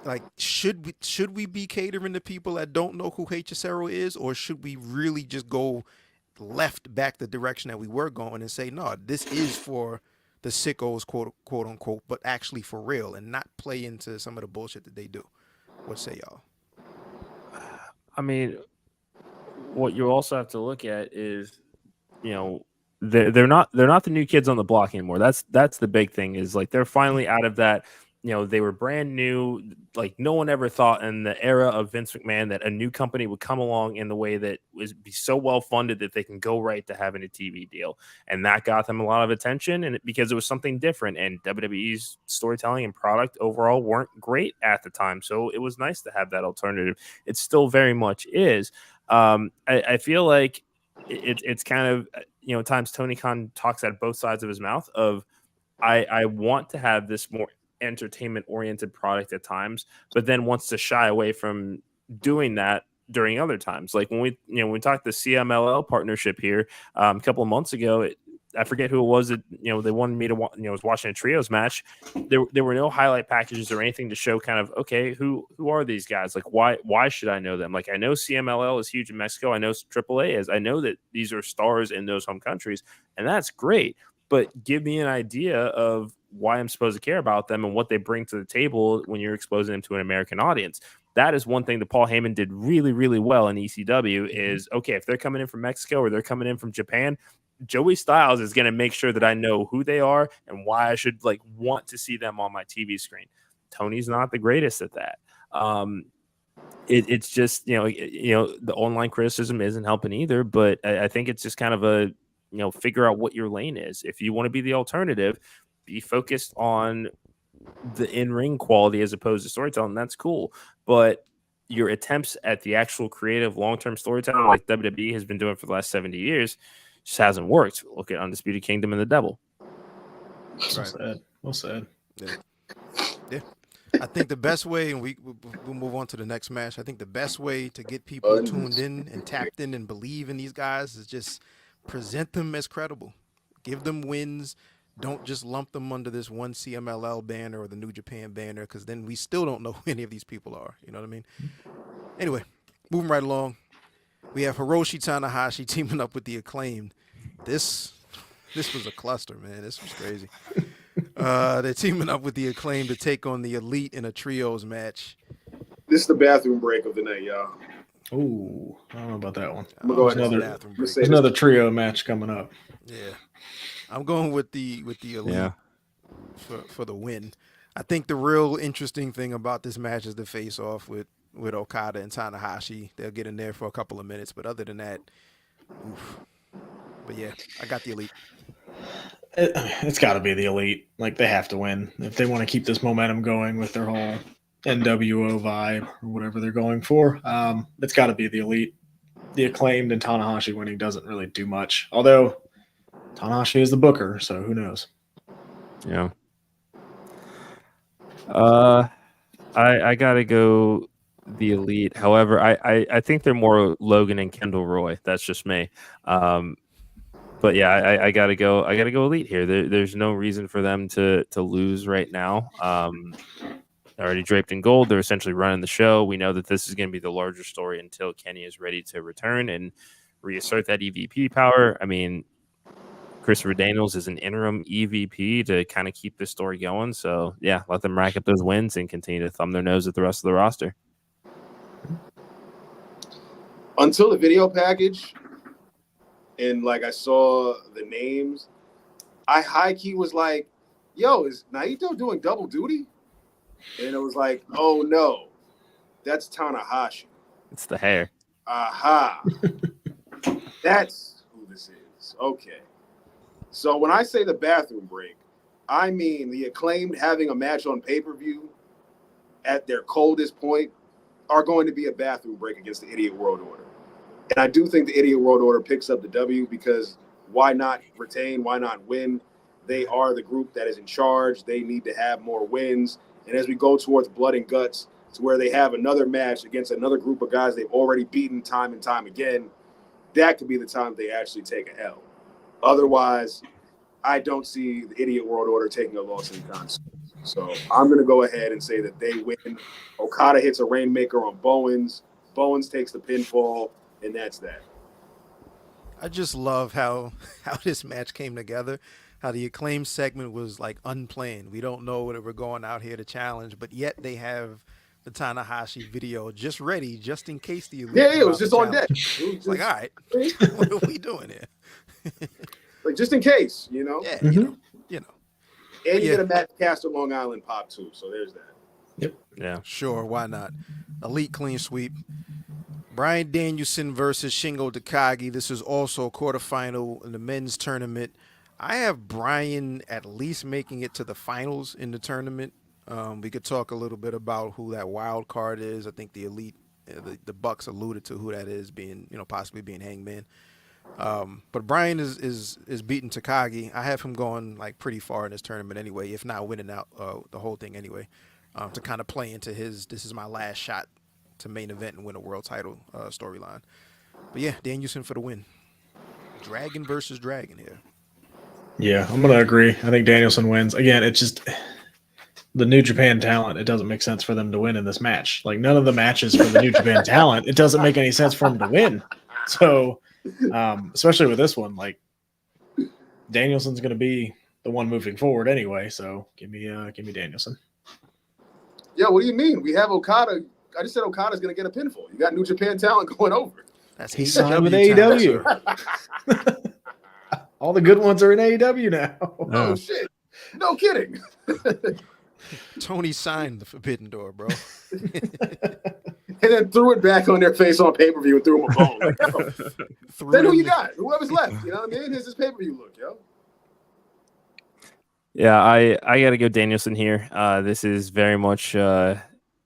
like, should we be catering to people that don't know who Hechicero is, or should we really just go left back the direction that we were going and say, no, this is for the sickos, quote unquote, but actually for real, and not play into some of the bullshit that they do? What say y'all? I mean, what you also have to look at is, they're not the new kids on the block anymore. That's the big thing, is like they're finally out of that. They were brand new. Like, no one ever thought in the era of Vince McMahon that a new company would come along in the way that be so well funded that they can go right to having a TV deal. And that got them a lot of attention, and because it was something different, and WWE's storytelling and product overall weren't great at the time. So it was nice to have that alternative. It still very much is. I feel like it's kind of, at times Tony Khan talks out of both sides of his mouth of, I want to have this more entertainment oriented product at times, but then wants to shy away from doing that during other times. Like when we talked the CMLL partnership here a couple of months ago, I forget who it was that they wanted me to was watching a trios match. There were no highlight packages or anything to show kind of, okay, who are these guys? Like, why should I know them? Like, I know CMLL is huge in Mexico. I know AAA is. I know that these are stars in those home countries, and that's great. But give me an idea of why I'm supposed to care about them and what they bring to the table when you're exposing them to an American audience. That is one thing that Paul Heyman did really, really well in ECW is, okay, if they're coming in from Mexico or they're coming in from Japan, Joey Styles is going to make sure that I know who they are and why I should want to see them on my TV screen. Tony's not the greatest at that. It's just, the online criticism isn't helping either, but I think it's just kind of a, figure out what your lane is. If you want to be the alternative, be focused on the in-ring quality as opposed to storytelling. That's cool. But your attempts at the actual creative long-term storytelling, like WWE has been doing for the last 70 years, just hasn't worked. Look at Undisputed Kingdom and the Devil. Well said. Yeah. I think the best way, and we'll move on to the next match. I think the best way to get people tuned in and tapped in and believe in these guys is just present them as credible. Give them wins. Don't just lump them under this one CMLL banner or the New Japan banner, because then we still don't know who any of these people are. You know what I mean? Anyway, moving right along. We have Hiroshi Tanahashi teaming up with the Acclaimed. This was a cluster, man. This was crazy. They're teaming up with the Acclaimed to take on the Elite in a trios match. This is the bathroom break of the night, y'all. Ooh, I don't know about that one. There's another trio match coming up. Yeah. I'm going with the Elite for the win. I think the real interesting thing about this match is the face-off with Okada and Tanahashi. They'll get in there for a couple of minutes, but other than that, oof. But yeah, I got the Elite. It's got to be the Elite. Like, they have to win if they want to keep this momentum going with their whole NWO vibe or whatever they're going for. It's got to be the Elite. The Acclaimed and Tanahashi winning doesn't really do much, although Tanahashi is the booker, so who knows? Yeah. I gotta go the Elite. However, I think they're more Logan and Kendall Roy. That's just me. But yeah, I gotta go Elite here. There's no reason for them to lose right now. They're already draped in gold. They're essentially running the show. We know that this is going to be the larger story until Kenny is ready to return and reassert that EVP power. I mean, Christopher Daniels is an interim EVP to kind of keep this story going. So, yeah, let them rack up those wins and continue to thumb their nose at the rest of the roster. Until the video package and, I saw the names, I high-key was like, yo, is Naito doing double duty? And it was like, oh, no, that's Tanahashi. It's the hair. Aha. That's who this is. Okay. So when I say the bathroom break, I mean the Acclaimed having a match on pay-per-view at their coldest point are going to be a bathroom break against the Idiot World Order. And I do think the Idiot World Order picks up the W because why not retain? Why not win? They are the group that is in charge. They need to have more wins. And as we go towards Blood and Guts, to where they have another match against another group of guys they've already beaten time and time again, that could be the time they actually take a L. Otherwise, I don't see the Idiot World Order taking a loss anytime soon. So I'm going to go ahead and say that they win. Okada hits a Rainmaker on Bowens. Bowens takes the pinfall, and that's that. I just love how this match came together, how the Acclaim segment was like unplanned. We don't know whether we're going out here to challenge, but yet they have the Tanahashi video just ready, just in case the Elite. Yeah, it was just on deck. Just, like, all right, what are we doing here? Like, just in case, you know? Yeah, Mm-hmm. you know. And you get a Matt Caster Long Island pop, too, so there's that. Yep. Yeah. Sure, why not? Elite clean sweep. Bryan Danielson versus Shingo Takagi. This is also a quarterfinal in the men's tournament. I have Bryan at least making it to the finals in the tournament. We could talk a little bit about who that wild card is. I think the Elite, the Bucks alluded to who that is, being, you know, possibly being Hangman. But Bryan is beating Takagi. I have him going like pretty far in this tournament anyway, if not winning out the whole thing anyway, to kind of play into his "this is my last shot to main event and win a world title" storyline. But yeah, Danielson for the win. Dragon versus Dragon here. Yeah, I'm gonna agree. I think Danielson wins. Again, it's just the New Japan talent. It doesn't make sense for them to win in this match. Like, none of the matches for the New Japan talent, it doesn't make any sense for them to win. So, especially with this one, like, Danielson's going to be the one moving forward anyway. So give me Danielson. Yeah, what do you mean? We have Okada. I just said Okada's going to get a pinfall. You got New Japan talent going over. That's He signed with AEW. All the good ones are in AEW now. Oh, shit. No kidding. Tony signed the Forbidden Door, bro. And then threw it back on their face on pay-per-view and threw him a bone. Like, then who you got? Whoever's left. You know what I mean? Here's his pay-per-view look, yo. Yeah, I got to go Danielson here. This is very much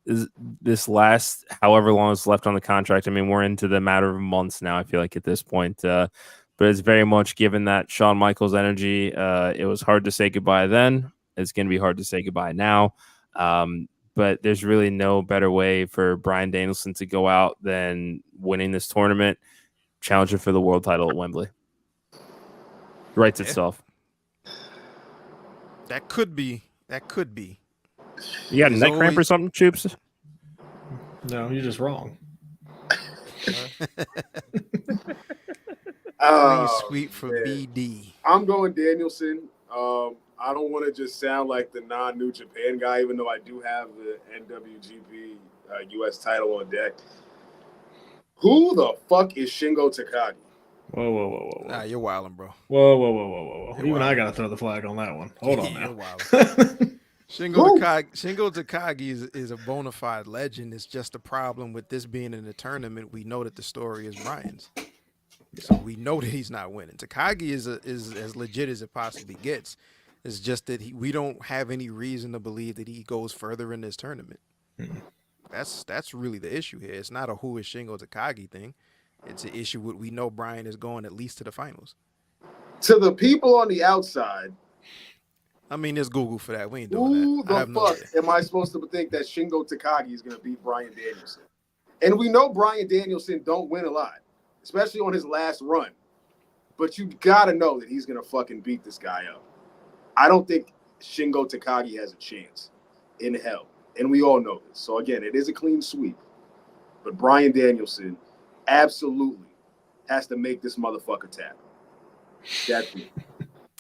this last however long is left on the contract. I mean, we're into the matter of months now, I feel like, at this point. But it's very much given that Shawn Michaels energy. It was hard to say goodbye then. It's going to be hard to say goodbye now. But there's really no better way for Bryan Danielson to go out than winning this tournament, challenging for the world title at Wembley. Writes itself. That could be. You got a neck cramp or something, Choops? No, you're just wrong. Sweet for BD. I'm going Danielson. I don't want to just sound like the non-New Japan guy, even though I do have the NWGP U.S. title on deck. Who the fuck is Shingo Takagi? Whoa. Nah, you're wilding, bro. Whoa. You're Even wilding. I got to throw the flag on that one. Hold on now. You're wilding. Shingo Takagi is a bona fide legend. It's just a problem with this being in the tournament. We know that the story is Bryan's. So we know that he's not winning. Takagi is as legit as it possibly gets. It's just that we don't have any reason to believe that he goes further in this tournament. Mm-hmm. That's really the issue here. It's not a who is Shingo Takagi thing. It's an issue with we know Bryan is going at least to the finals. To the people on the outside, I mean, there's Google for that. We ain't doing who that. the fuck am I supposed to think that Shingo Takagi is going to beat Bryan Danielson? And we know Bryan Danielson don't win a lot, especially on his last run. But you got to know that he's going to fucking beat this guy up. I don't think Shingo Takagi has a chance in hell. And we all know this. So, again, it is a clean sweep. But Bryan Danielson absolutely has to make this motherfucker tap. That's me.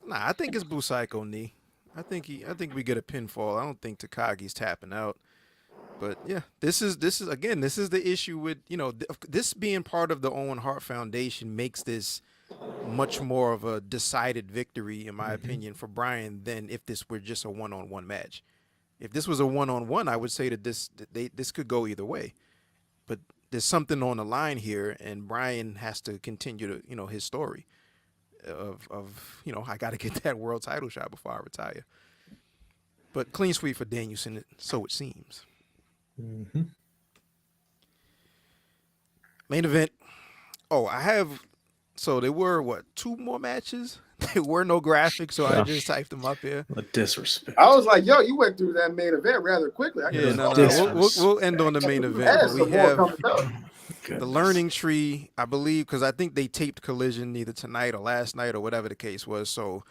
Nah, I think it's Busaiku knee. I think we get a pinfall. I don't think Takagi's tapping out. But yeah, this is the issue with, you know, this being part of the Owen Hart Foundation makes this much more of a decided victory, in my opinion, for Bryan than if this were just a one-on-one match. If this was a one-on-one, I would say that this could go either way. But there's something on the line here, and Bryan has to continue to, you know, his story of you know, I got to get that world title shot before I retire. But clean sweep for Danielson, so it seems. Mm-hmm. Main event, Oh, I have. So there were what 2 more matches? There were no graphics, so I just typed them up here. The disrespect. I was like, yo, you went through that main event rather quickly. Yeah, no. We'll end on the main event, but we have the Learning Tree, I believe, because I think they taped Collision either tonight or last night or whatever the case was. So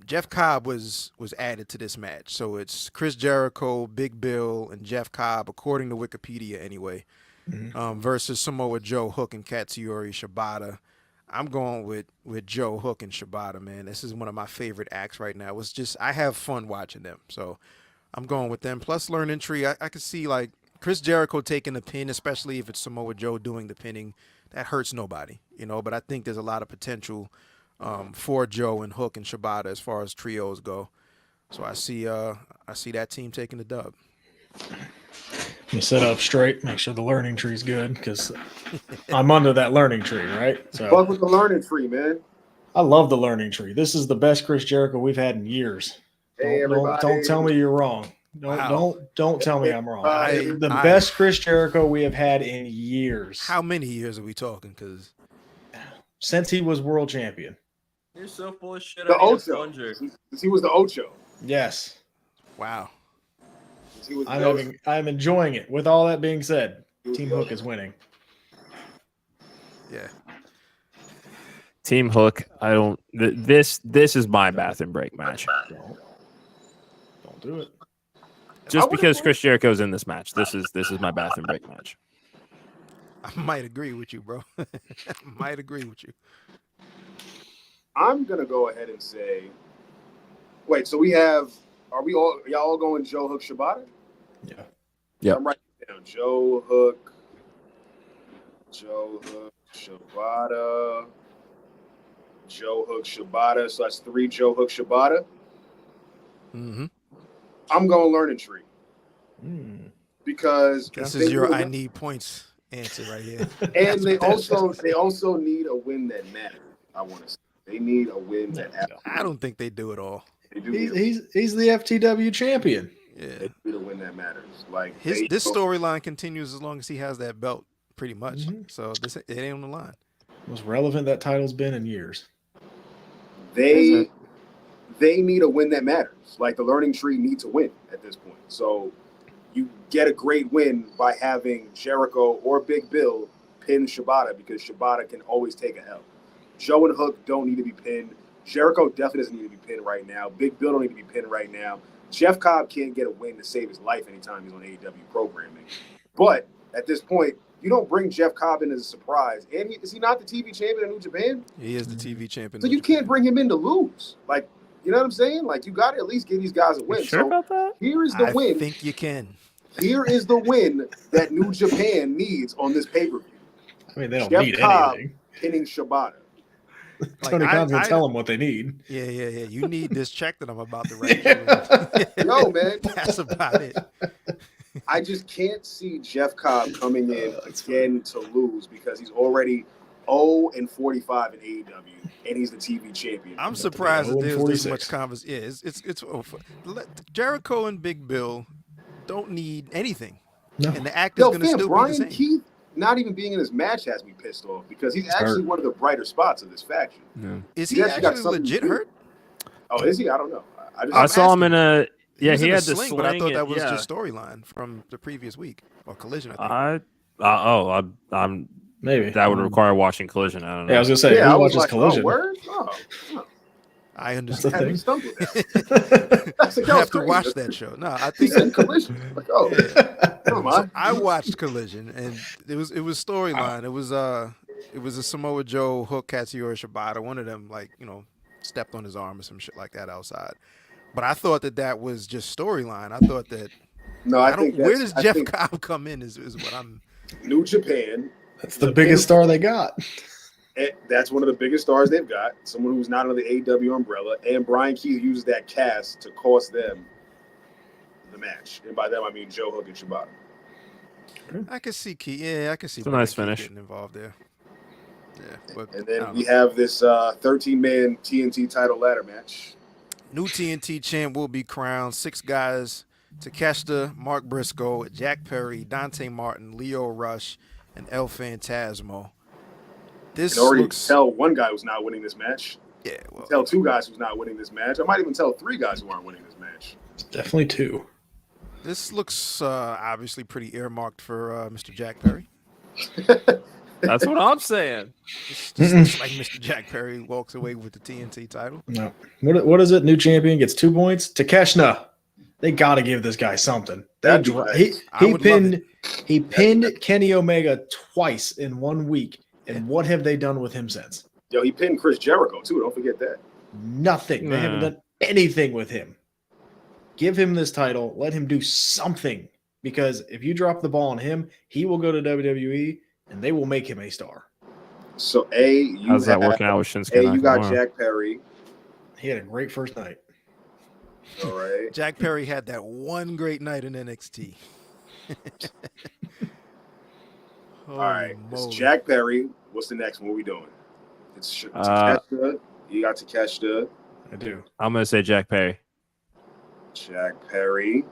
Jeff Cobb was added to this match. So it's Chris Jericho, Big Bill, and Jeff Cobb, according to Wikipedia anyway, versus Samoa Joe, Hook, and Katsuyori Shibata. I'm going with Joe, Hook, and Shibata, man. This is one of my favorite acts right now. It's just, I have fun watching them. So I'm going with them. Plus Learning Tree, I could see like Chris Jericho taking the pin, especially if it's Samoa Joe doing the pinning. That hurts nobody, but I think there's a lot of potential for Joe and Hook and Shibata as far as trios go. So I see that team taking the dub. You set up straight, make sure the Learning Tree's good, because I'm under that Learning Tree, right? So fuck with the Learning Tree, man. I love the Learning Tree. This is the best Chris Jericho we've had in years. Don't tell me you're wrong. Don't tell me I'm wrong. The best Chris Jericho we have had in years. How many years are we talking? Because since he was world champion. You're so full of shit. The Ocho. He was the Ocho. Yes. Wow. I'm enjoying it. With all that being said, Team Hook is winning. Yeah. Team Hook. I don't. This is my bathroom break match. Don't do it. Just because Chris Jericho's in this match. This is my bathroom break match. I might agree with you, bro. Might agree with you. I'm gonna go ahead and say, wait. So we have. Are we all? Y'all all going Joe, Hook, Shibata? Yeah. Yeah. I'm writing it down. Joe, Hook, Shibata. Joe, Hook, Shibata. So that's 3 Joe, Hook, Shibata. Mm-hmm. I'm going Learning Tree. Because this is your I need points answer right here. And they also need a win that matters. I want to say they need a win that matters. I don't think they do it all. He's the FTW champion. Yeah, they need a win that matters. Like this storyline continues as long as he has that belt, pretty much. So it ain't on the line. Most relevant that title's been in years. They need a win that matters. Like the Learning Tree needs a win at this point. So you get a great win by having Jericho or Big Bill pin Shibata because Shibata can always take a L. Joe and Hook don't need to be pinned. Jericho definitely doesn't need to be pinned right now. Big Bill don't need to be pinned right now. Jeff Cobb can't get a win to save his life anytime he's on AEW programming. But at this point, you don't bring Jeff Cobb in as a surprise. And is he not the TV champion of New Japan? He is the TV champion. So you can't bring him in to lose. Like, you know what I'm saying? Like, you got to at least give these guys a win. You sure about that? Here is the win. I think you can. Here is the win that New Japan needs on this pay-per-view. I mean, they don't Jeff need Cobb anything. Pinning Shibata. Tony Khan's going to tell them what they need. Yeah. You need this check that I'm about to write. No, man. That's about it. I just can't see Jeff Cobb coming in again to lose because he's already 0-45 in AEW and he's the TV champion. I'm surprised that there's this much conversation. Yeah, it's Jericho and Big Bill don't need anything. No. And the act is going to still be the same. Keith not even being in this match has me pissed off because he's actually one of the brighter spots of this faction. Yeah. Is he actually legit hurt? Oh, is he? I don't know. I saw him in a he had the sling, but I thought that was just storyline from the previous week or Collision. I think. I'm maybe that would require watching Collision. I don't know. Yeah, I was gonna say who watches Collision? Oh. I understand. That's you have to watch that show. No, I think Collision. Like, never mind. So I watched Collision, and it was storyline. It was a Samoa Joe, Hook, Katsuyori Shibata. One of them, stepped on his arm or some shit like that outside. But I thought that was just storyline. I thought that. No, I think where does Jeff Cobb come in? Is what I'm. New Japan. That's the biggest star they got. That's one of the biggest stars they've got. Someone who's not under the AEW umbrella. And Brian Keith uses that cast to cost them the match. And by them, I mean Joe, Hook, and Shibata. I can see Keith. Yeah, I can see. It's a nice finish. Getting involved there. Yeah, and then we have this 13-man TNT title ladder match. New TNT champ will be crowned. 6 guys: Takeshita, Mark Briscoe, Jack Perry, Dante Martin, Leo Rush, and El Phantasmo. This can already looks... tell one guy who's not winning this match. Yeah, well, tell two guys who's not winning this match. I might even tell three guys who aren't winning this match. Definitely two. This looks obviously pretty earmarked for Mr. Jack Perry. That's what I'm saying. This looks like Mr. Jack Perry walks away with the TNT title. No. What is it? New champion gets 2 points. Takeshita. They got to give this guy something. He pinned Kenny Omega twice in 1 week. And what have they done with him since? Yo, he pinned Chris Jericho too. Don't forget that. Nothing. They haven't done anything with him. Give him this title. Let him do something. Because if you drop the ball on him, he will go to WWE and they will make him a star. So how's that working out with Shinsuke? You got Jack Perry. He had a great first night. All right. Jack Perry had that one great night in NXT. All right. It's Jack Perry. What's the next one? What are we doing? It's Takeshita. You got Takeshita. I do. I'm going to say Jack Perry. Jack Perry.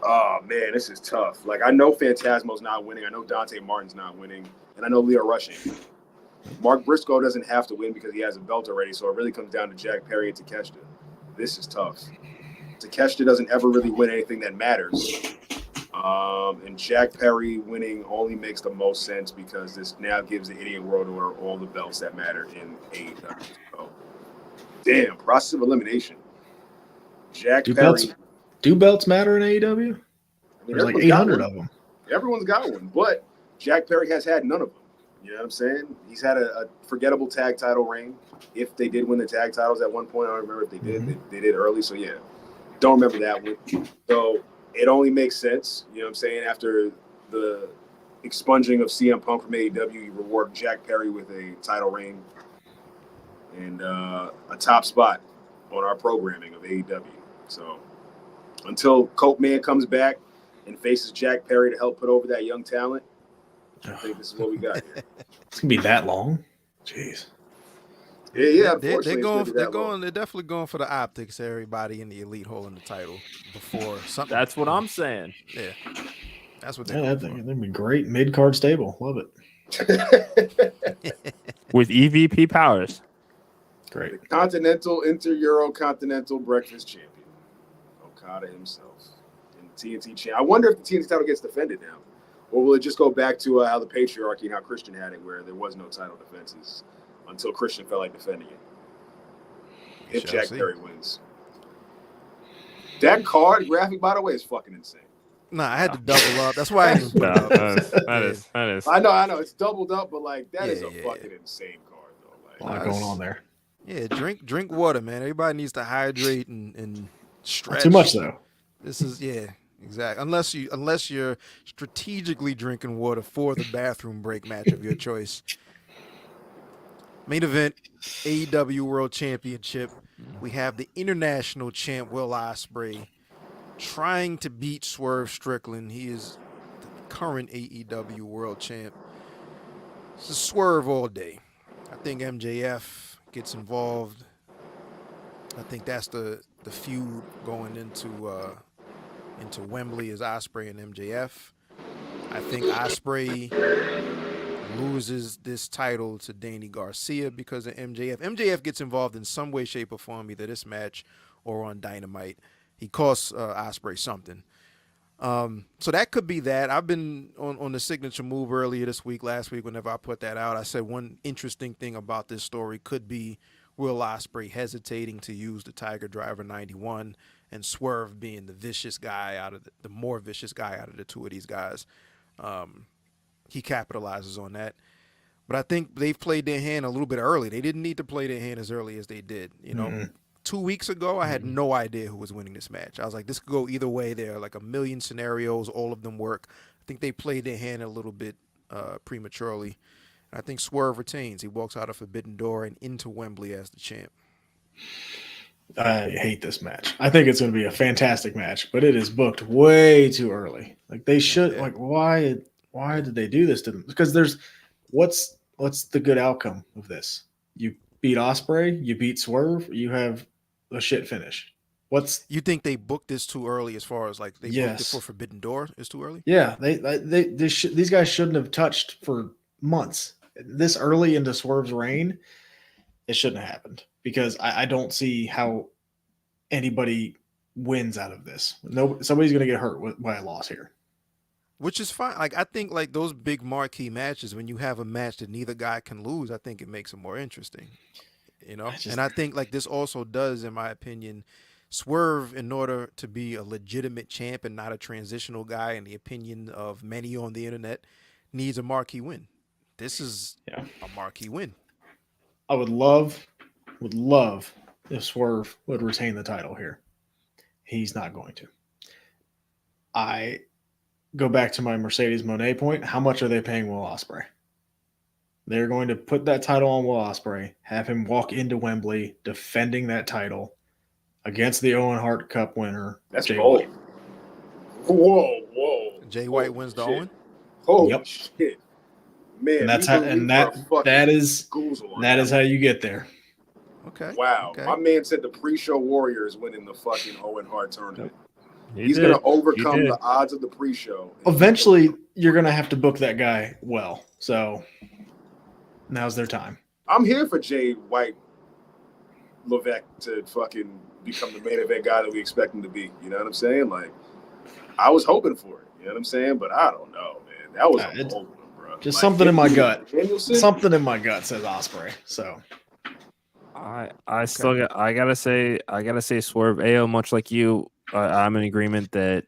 Oh, man, this is tough. Like, I know Phantasmo's not winning. I know Dante Martin's not winning. And I know Leo Rushing. Mark Briscoe doesn't have to win because he has a belt already. So it really comes down to Jack Perry and Takeshita. This is tough. Takeshita doesn't ever really win anything that matters. And Jack Perry winning only makes the most sense because this now gives the Idiot World Order all the belts that matter in AEW. So, damn, process of elimination. Jack Perry. Do belts matter in AEW? I mean, there's like 800 of them. Everyone's got one, but Jack Perry has had none of them. You know what I'm saying? He's had a forgettable tag title reign. If they did win the tag titles at one point, I don't remember if they did. They did early, so yeah. Don't remember that one. So it only makes sense, you know what I'm saying? After the expunging of CM Punk from AEW, you reward Jack Perry with a title reign and a top spot on our programming of AEW. So until Cope Man comes back and faces Jack Perry to help put over that young talent, I think this is what we got here. It's gonna be that long? Jeez. Yeah. They're definitely going for the optics. Everybody in the elite holding the title before something. That's what I'm saying. Yeah, that's what that'd be great mid-card stable. Love it. With EVP powers. Great. The Continental Inter-Euro Continental Breakfast Champion, Okada himself, and the TNT champ. I wonder if the TNT title gets defended now. Or will it just go back to how the patriarchy and how Christian had it, where there was no title defenses until Christian felt like defending it? If Jack Perry wins. That card graphic, by the way, is fucking insane. Nah, I had to double up. That's why I didn't put it up. That is. I know. It's doubled up, but like that is a fucking insane card, though. Like, a lot going on there. Yeah, drink water, man. Everybody needs to hydrate and stretch. Not too much though. This is exactly. Unless you're strategically drinking water for the bathroom break match of your choice. Main event, AEW World Championship. We have the international champ Will Ospreay trying to beat Swerve Strickland. He is the current AEW World Champ. It's a Swerve all day. I think MJF gets involved. I think that's the feud going into Wembley is Ospreay and MJF. I think Ospreay loses this title to Danny Garcia because of MJF. MJF gets involved in some way, shape, or form, either this match or on Dynamite. He costs Ospreay something. So that could be that. I've been on the signature move earlier this week, last week, whenever I put that out. I said one interesting thing about this story could be Will Ospreay hesitating to use the Tiger Driver 91 and Swerve being the vicious guy out of the more vicious guy out of the two of these guys. He capitalizes on that. But I think they've played their hand a little bit early. They didn't need to play their hand as early as they did. 2 weeks ago, I had no idea who was winning this match. I was like, this could go either way. There are like a million scenarios. All of them work. I think they played their hand a little bit prematurely. And I think Swerve retains. He walks out a Forbidden Door and into Wembley as the champ. I hate this match. I think it's going to be a fantastic match, but it is booked way too early. Like they should. Like why did they do this to them? Because there's what's the good outcome of this? You beat Ospreay, you beat Swerve, you have a shit finish. You think they booked this too early? As far as like they booked it for Forbidden Door is too early? Yeah, these guys shouldn't have touched for months. This early into Swerve's reign, it shouldn't have happened because I don't see how anybody wins out of this. No, somebody's going to get hurt by a loss here. Which is fine. Like, I think like those big marquee matches, when you have a match that neither guy can lose, I think it makes it more interesting. And I think like this also does, in my opinion, Swerve, in order to be a legitimate champ and not a transitional guy, in the opinion of many on the internet, needs a marquee win. This is a marquee win. I would love if Swerve would retain the title here. He's not going to. I go back to my Mercedes Moné point. How much are they paying Will Ospreay? They're going to put that title on Will Ospreay, have him walk into Wembley defending that title against the Owen Hart Cup winner. That's Jay bold. White. Whoa. Jay White wins the Owen. Holy shit. Man, And that's how, and that is how you get there. Okay. Wow. Okay. My man said the pre-show Warrior is winning the fucking Owen Hart tournament. He's going to overcome the odds of the pre-show. Eventually, you're going to have to book that guy well. So now's their time. I'm here for Jay White Levesque to fucking become the main event guy that we expect him to be. You know what I'm saying? Like, I was hoping for it. You know what I'm saying? But I don't know, man. That was a bold one, bro. Just something in my gut. Something in my gut says Ospreay. So I gotta say Swerve. AO, much like you, I'm in agreement that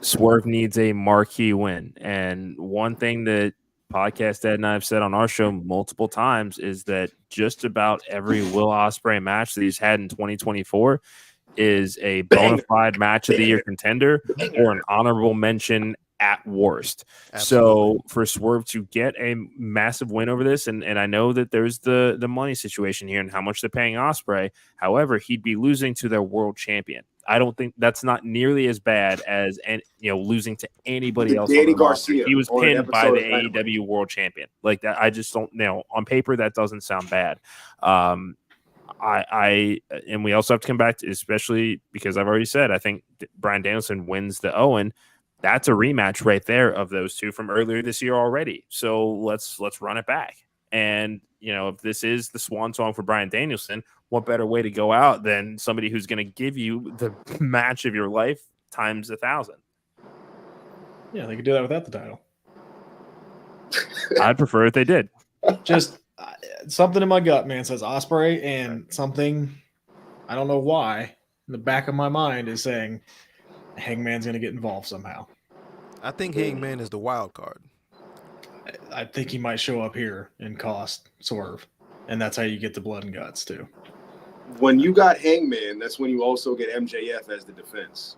Swerve needs a marquee win. And one thing that Podcast Ed and I have said on our show multiple times is that just about every Will Ospreay match that he's had in 2024 is a bona fide match of the year contender or an honorable mention at worst. Absolutely. So for Swerve to get a massive win over this, and I know that there's the money situation here and how much they're paying Ospreay. However, he'd be losing to their world champion. I don't think that's not nearly as bad as losing to anybody else. Danny Garcia. He was pinned by the AEW world champion. Like that, I just don't know. On paper, that doesn't sound bad. And we also have to come back to, especially because I've already said, I think Bryan Danielson wins the Owen. That's a rematch right there of those two from earlier this year already. So let's run it back. And, if this is the swan song for Bryan Danielson, what better way to go out than somebody who's going to give you the match of your life times 1,000? Yeah, they could do that without the title. I'd prefer if they did. Just something in my gut, man, says Ospreay, and something, I don't know why, in the back of my mind is saying Hangman's going to get involved somehow. I think Hangman is the wild card. I think he might show up here and cost Swerve, and that's how you get the blood and guts too. When you got Hangman, that's when you also get MJF as the defense,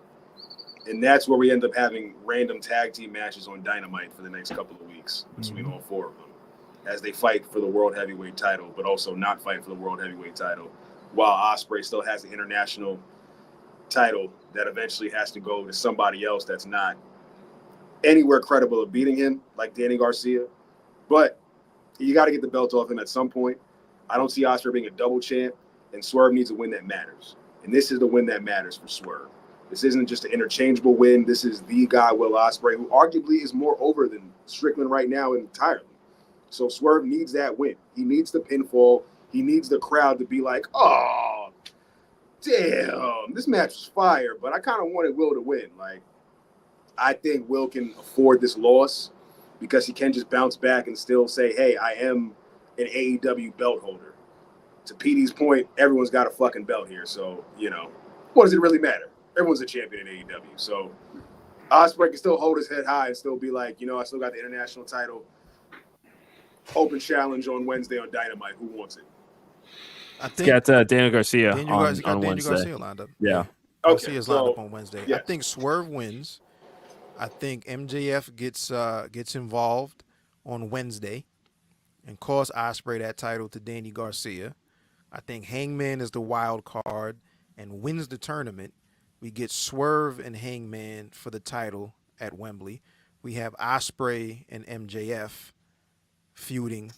and that's where we end up having random tag team matches on Dynamite for the next couple of weeks between all four of them, as they fight for the World Heavyweight title, but also not fight for the World Heavyweight title, while Ospreay still has the international title that eventually has to go to somebody else that's not anywhere credible of beating him, like Danny Garcia. But you got to get the belt off him at some point. I don't see Ospreay being a double champ, and Swerve needs a win that matters. And this is the win that matters for Swerve. This isn't just an interchangeable win. This is the guy, Will Ospreay, who arguably is more over than Strickland right now entirely. So Swerve needs that win. He needs the pinfall. He needs the crowd to be like, oh, damn, this match was fire, but I kind of wanted Will to win. Like, I think Will can afford this loss because he can just bounce back and still say, hey, I am an AEW belt holder. To PD's point, everyone's got a fucking belt here. So, what does it really matter? Everyone's a champion in AEW. So Ospreay can still hold his head high and still be like, I still got the international title. Open challenge on Wednesday on Dynamite. Who wants it? I think got Daniel Garcia on Daniel Wednesday. Garcia lined up. Yeah. Garcia's lined up on Wednesday. Yes. I think Swerve wins. I think MJF gets involved on Wednesday and costs Ospreay that title to Danny Garcia. I think Hangman is the wild card and wins the tournament. We get Swerve and Hangman for the title at Wembley. We have Ospreay and MJF feuding,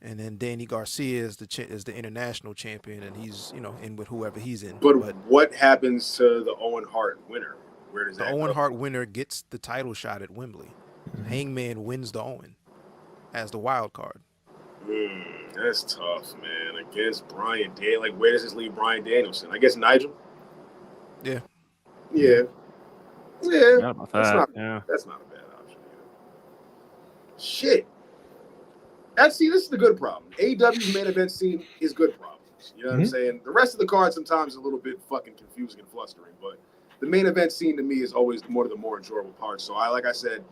and then Danny Garcia is the international champion, and he's in with whoever he's in. But what happens to the Owen Hart winner? Where does the that Owen go? Hart winner gets the title shot at Wembley. Hangman wins the Owen. as the wild card. That's tough, man. Against Bryan Danielson. Like, where does this leave Bryan Danielson? I guess Nigel? Yeah. Yeah. That's not a bad option. Shit. This is the good problem. AEW's main event scene is good problems. You know what I'm saying? The rest of the card sometimes is a little bit fucking confusing and flustering, but the main event scene to me is always one of the more enjoyable parts. So like I said,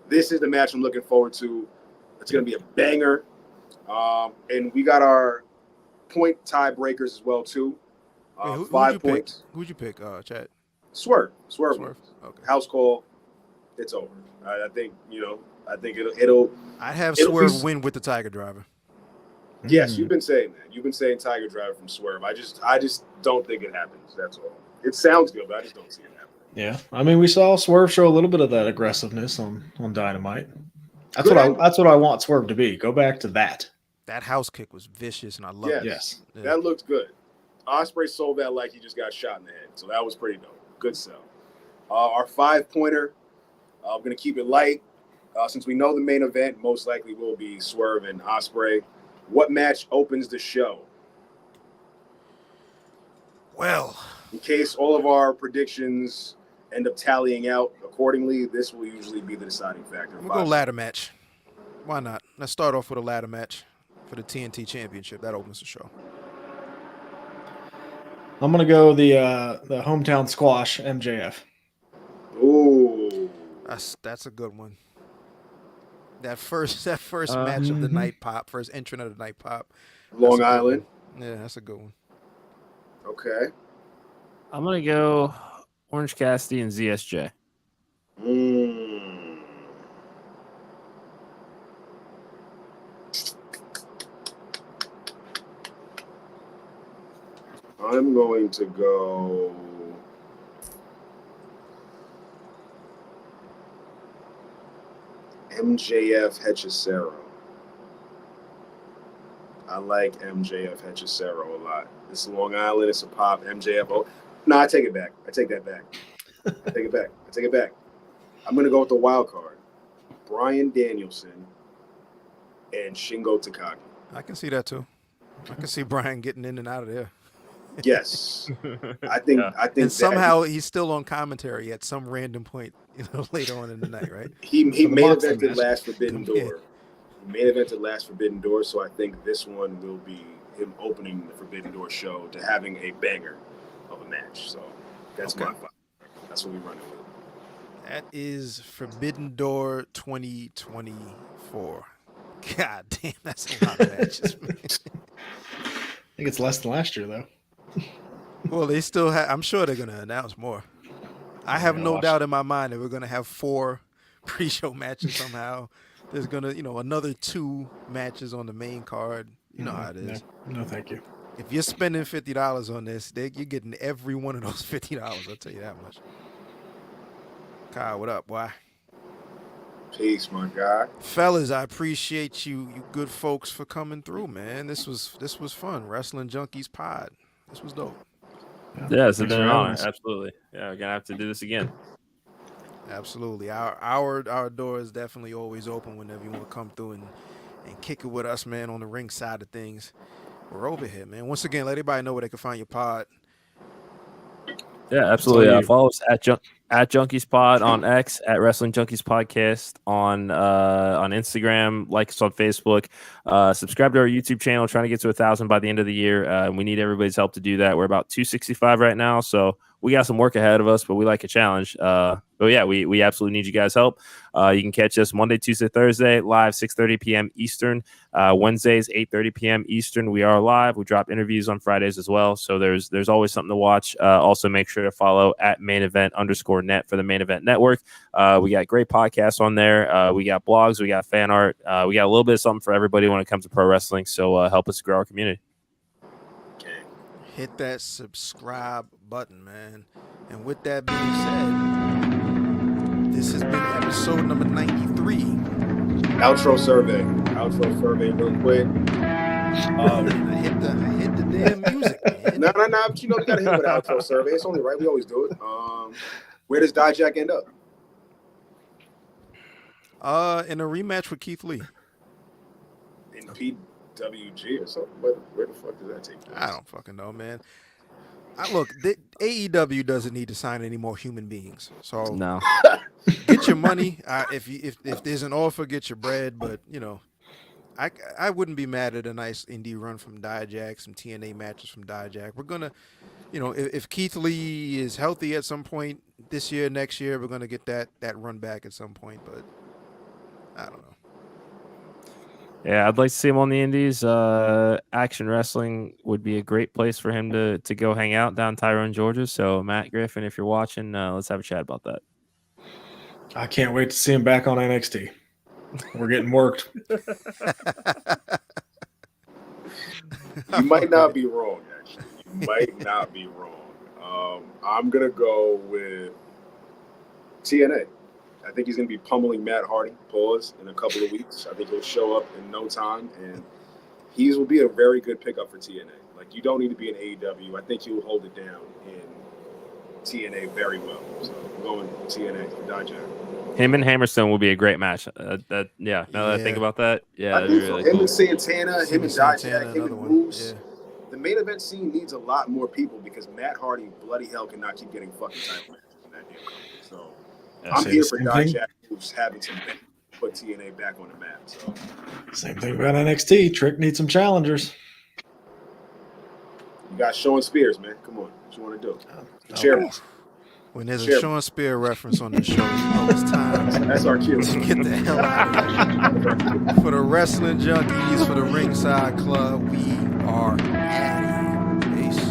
this is the match I'm looking forward to. It's going to be a banger. And we got our point tiebreakers as well, too. Wait, 5 points. Who'd you pick, Chad? Swerve. Okay. House call. It's over. I think it'll. I'd have Swerve win with the Tiger Driver. Yes, you've been saying that. You've been saying Tiger Driver from Swerve. I just don't think it happens. That's all. It sounds good, but I just don't see it happening. Yeah, I mean, we saw Swerve show a little bit of that aggressiveness on Dynamite. That's what I want Swerve to be. Go back to that. That house kick was vicious, and I love it. Yes, that looked good. Ospreay sold that like he just got shot in the head, so that was pretty dope. Good sell. Our 5-pointer, I'm going to keep it light. Since we know the main event most likely will be Swerve and Ospreay, what match opens the show? Well, in case all of our predictions end up tallying out accordingly, this will usually be the deciding factor. We'll go ladder match. Why not? Let's start off with a ladder match for the TNT Championship. That opens the show. I'm gonna go the hometown squash MJF. Ooh, that's a good one. That first match of the night pop, first entrant of the night pop. Long Island. Yeah, that's a good one. Okay. I'm gonna go Orange Cassidy and ZSJ. I'm going to go MJF Hechicero. I like MJF Hechicero a lot. It's Long Island. It's a pop. MJF. Oh, no, I take it back. I take that back. I take it back. I'm going to go with the wild card. Bryan Danielson and Shingo Takagi. I can see that too. I can see Bryan getting in and out of there. Yes. I think and somehow he's still on commentary at some random point, later on in the night, right? He main evented last Forbidden Door. He main evented last Forbidden Door, so I think this one will be him opening the Forbidden Door show to having a banger of a match. So that's my five. That's what we're running with. That is Forbidden Door 2024. God damn, that's a lot of matches, man. I think it's less than last year, though. Well, they still have. I'm sure they're going to announce more. I have no doubt in my mind that we're going to have 4 pre-show matches somehow. There's going to, another 2 matches on the main card. You know how it is. No, thank you. If you're spending $50 on this, you're getting every one of those $50. I'll tell you that much. Kyle, what up? Why? Peace, my guy. Fellas, I appreciate you good folks for coming through, man. This was fun. Wrestling Junkies pod. This was dope. Yeah, it's been an honor. Absolutely. Yeah, we're gonna have to do this again. Absolutely. Our door is definitely always open whenever you want to come through and kick it with us, man, on the ring side of things. We're over here, man. Once again, let everybody know where they can find your pod. Yeah, absolutely. Follow us at Junkies Pod on X, at Wrestling Junkies Podcast on Instagram, like us on Facebook, subscribe to our YouTube channel, trying to get to 1,000 by the end of the year. And we need everybody's help to do that. We're about 265 right now, so we got some work ahead of us, but we like a challenge. But yeah, we absolutely need you guys' help. You can catch us Monday, Tuesday, Thursday, live 6:30 p.m. Eastern. Wednesdays, 8:30 p.m. Eastern. We are live. We drop interviews on Fridays as well. So there's always something to watch. Also, make sure to follow at @mainevent_net for the Main Event Network. We got great podcasts on there. We got blogs. We got fan art. We got a little bit of something for everybody when it comes to pro wrestling. So help us grow our community. Hit that subscribe button, man. And with that being said, this has been episode number 93. Outro survey real quick. I hit the damn music, man. No, but we gotta hit with the outro survey. It's only right. We always do it. Where does Dijak end up? In a rematch with Keith Lee. PWG or something. Where the fuck does that take place? I don't fucking know, man. Look, AEW doesn't need to sign any more human beings. So No. Get your money. If there's an offer, get your bread. But I wouldn't be mad at a nice indie run from Dijak, some TNA matches from Dijak. We're gonna, if Keith Lee is healthy at some point this year, next year, we're gonna get that run back at some point. But I don't know. Yeah, I'd like to see him on the Indies. Action Wrestling would be a great place for him to go hang out down Tyrone, Georgia. So Matt Griffin, if you're watching, let's have a chat about that. I can't wait to see him back on NXT. We're getting worked. You might not be wrong, actually. You might not be wrong. I'm going to go with TNA. I think he's going to be pummeling Matt Hardy, in a couple of weeks. I think he'll show up in no time, and he will be a very good pickup for TNA. Like, you don't need to be in AEW. I think he will hold it down in TNA very well. So I'm going TNA for Dijak. Him and Hammerstone will be a great match. Now that I think about that, I think really him cool. And Santana, him and Dijak, him and Moose. Yeah. The main event scene needs a lot more people because Matt Hardy, bloody hell, cannot keep getting fucking title matches in that damn company. So I'm here for Dijak, who's having to put TNA back on the map. So same thing about NXT. Trick needs some challengers. You got Sean Spears, man. Come on, what you want to do? Chairman. When there's a Sean Spear reference on the show, it's time. That's our cue. To get the hell out of here. For the Wrestling Junkies, for the Ringside Club, we are at it. Peace.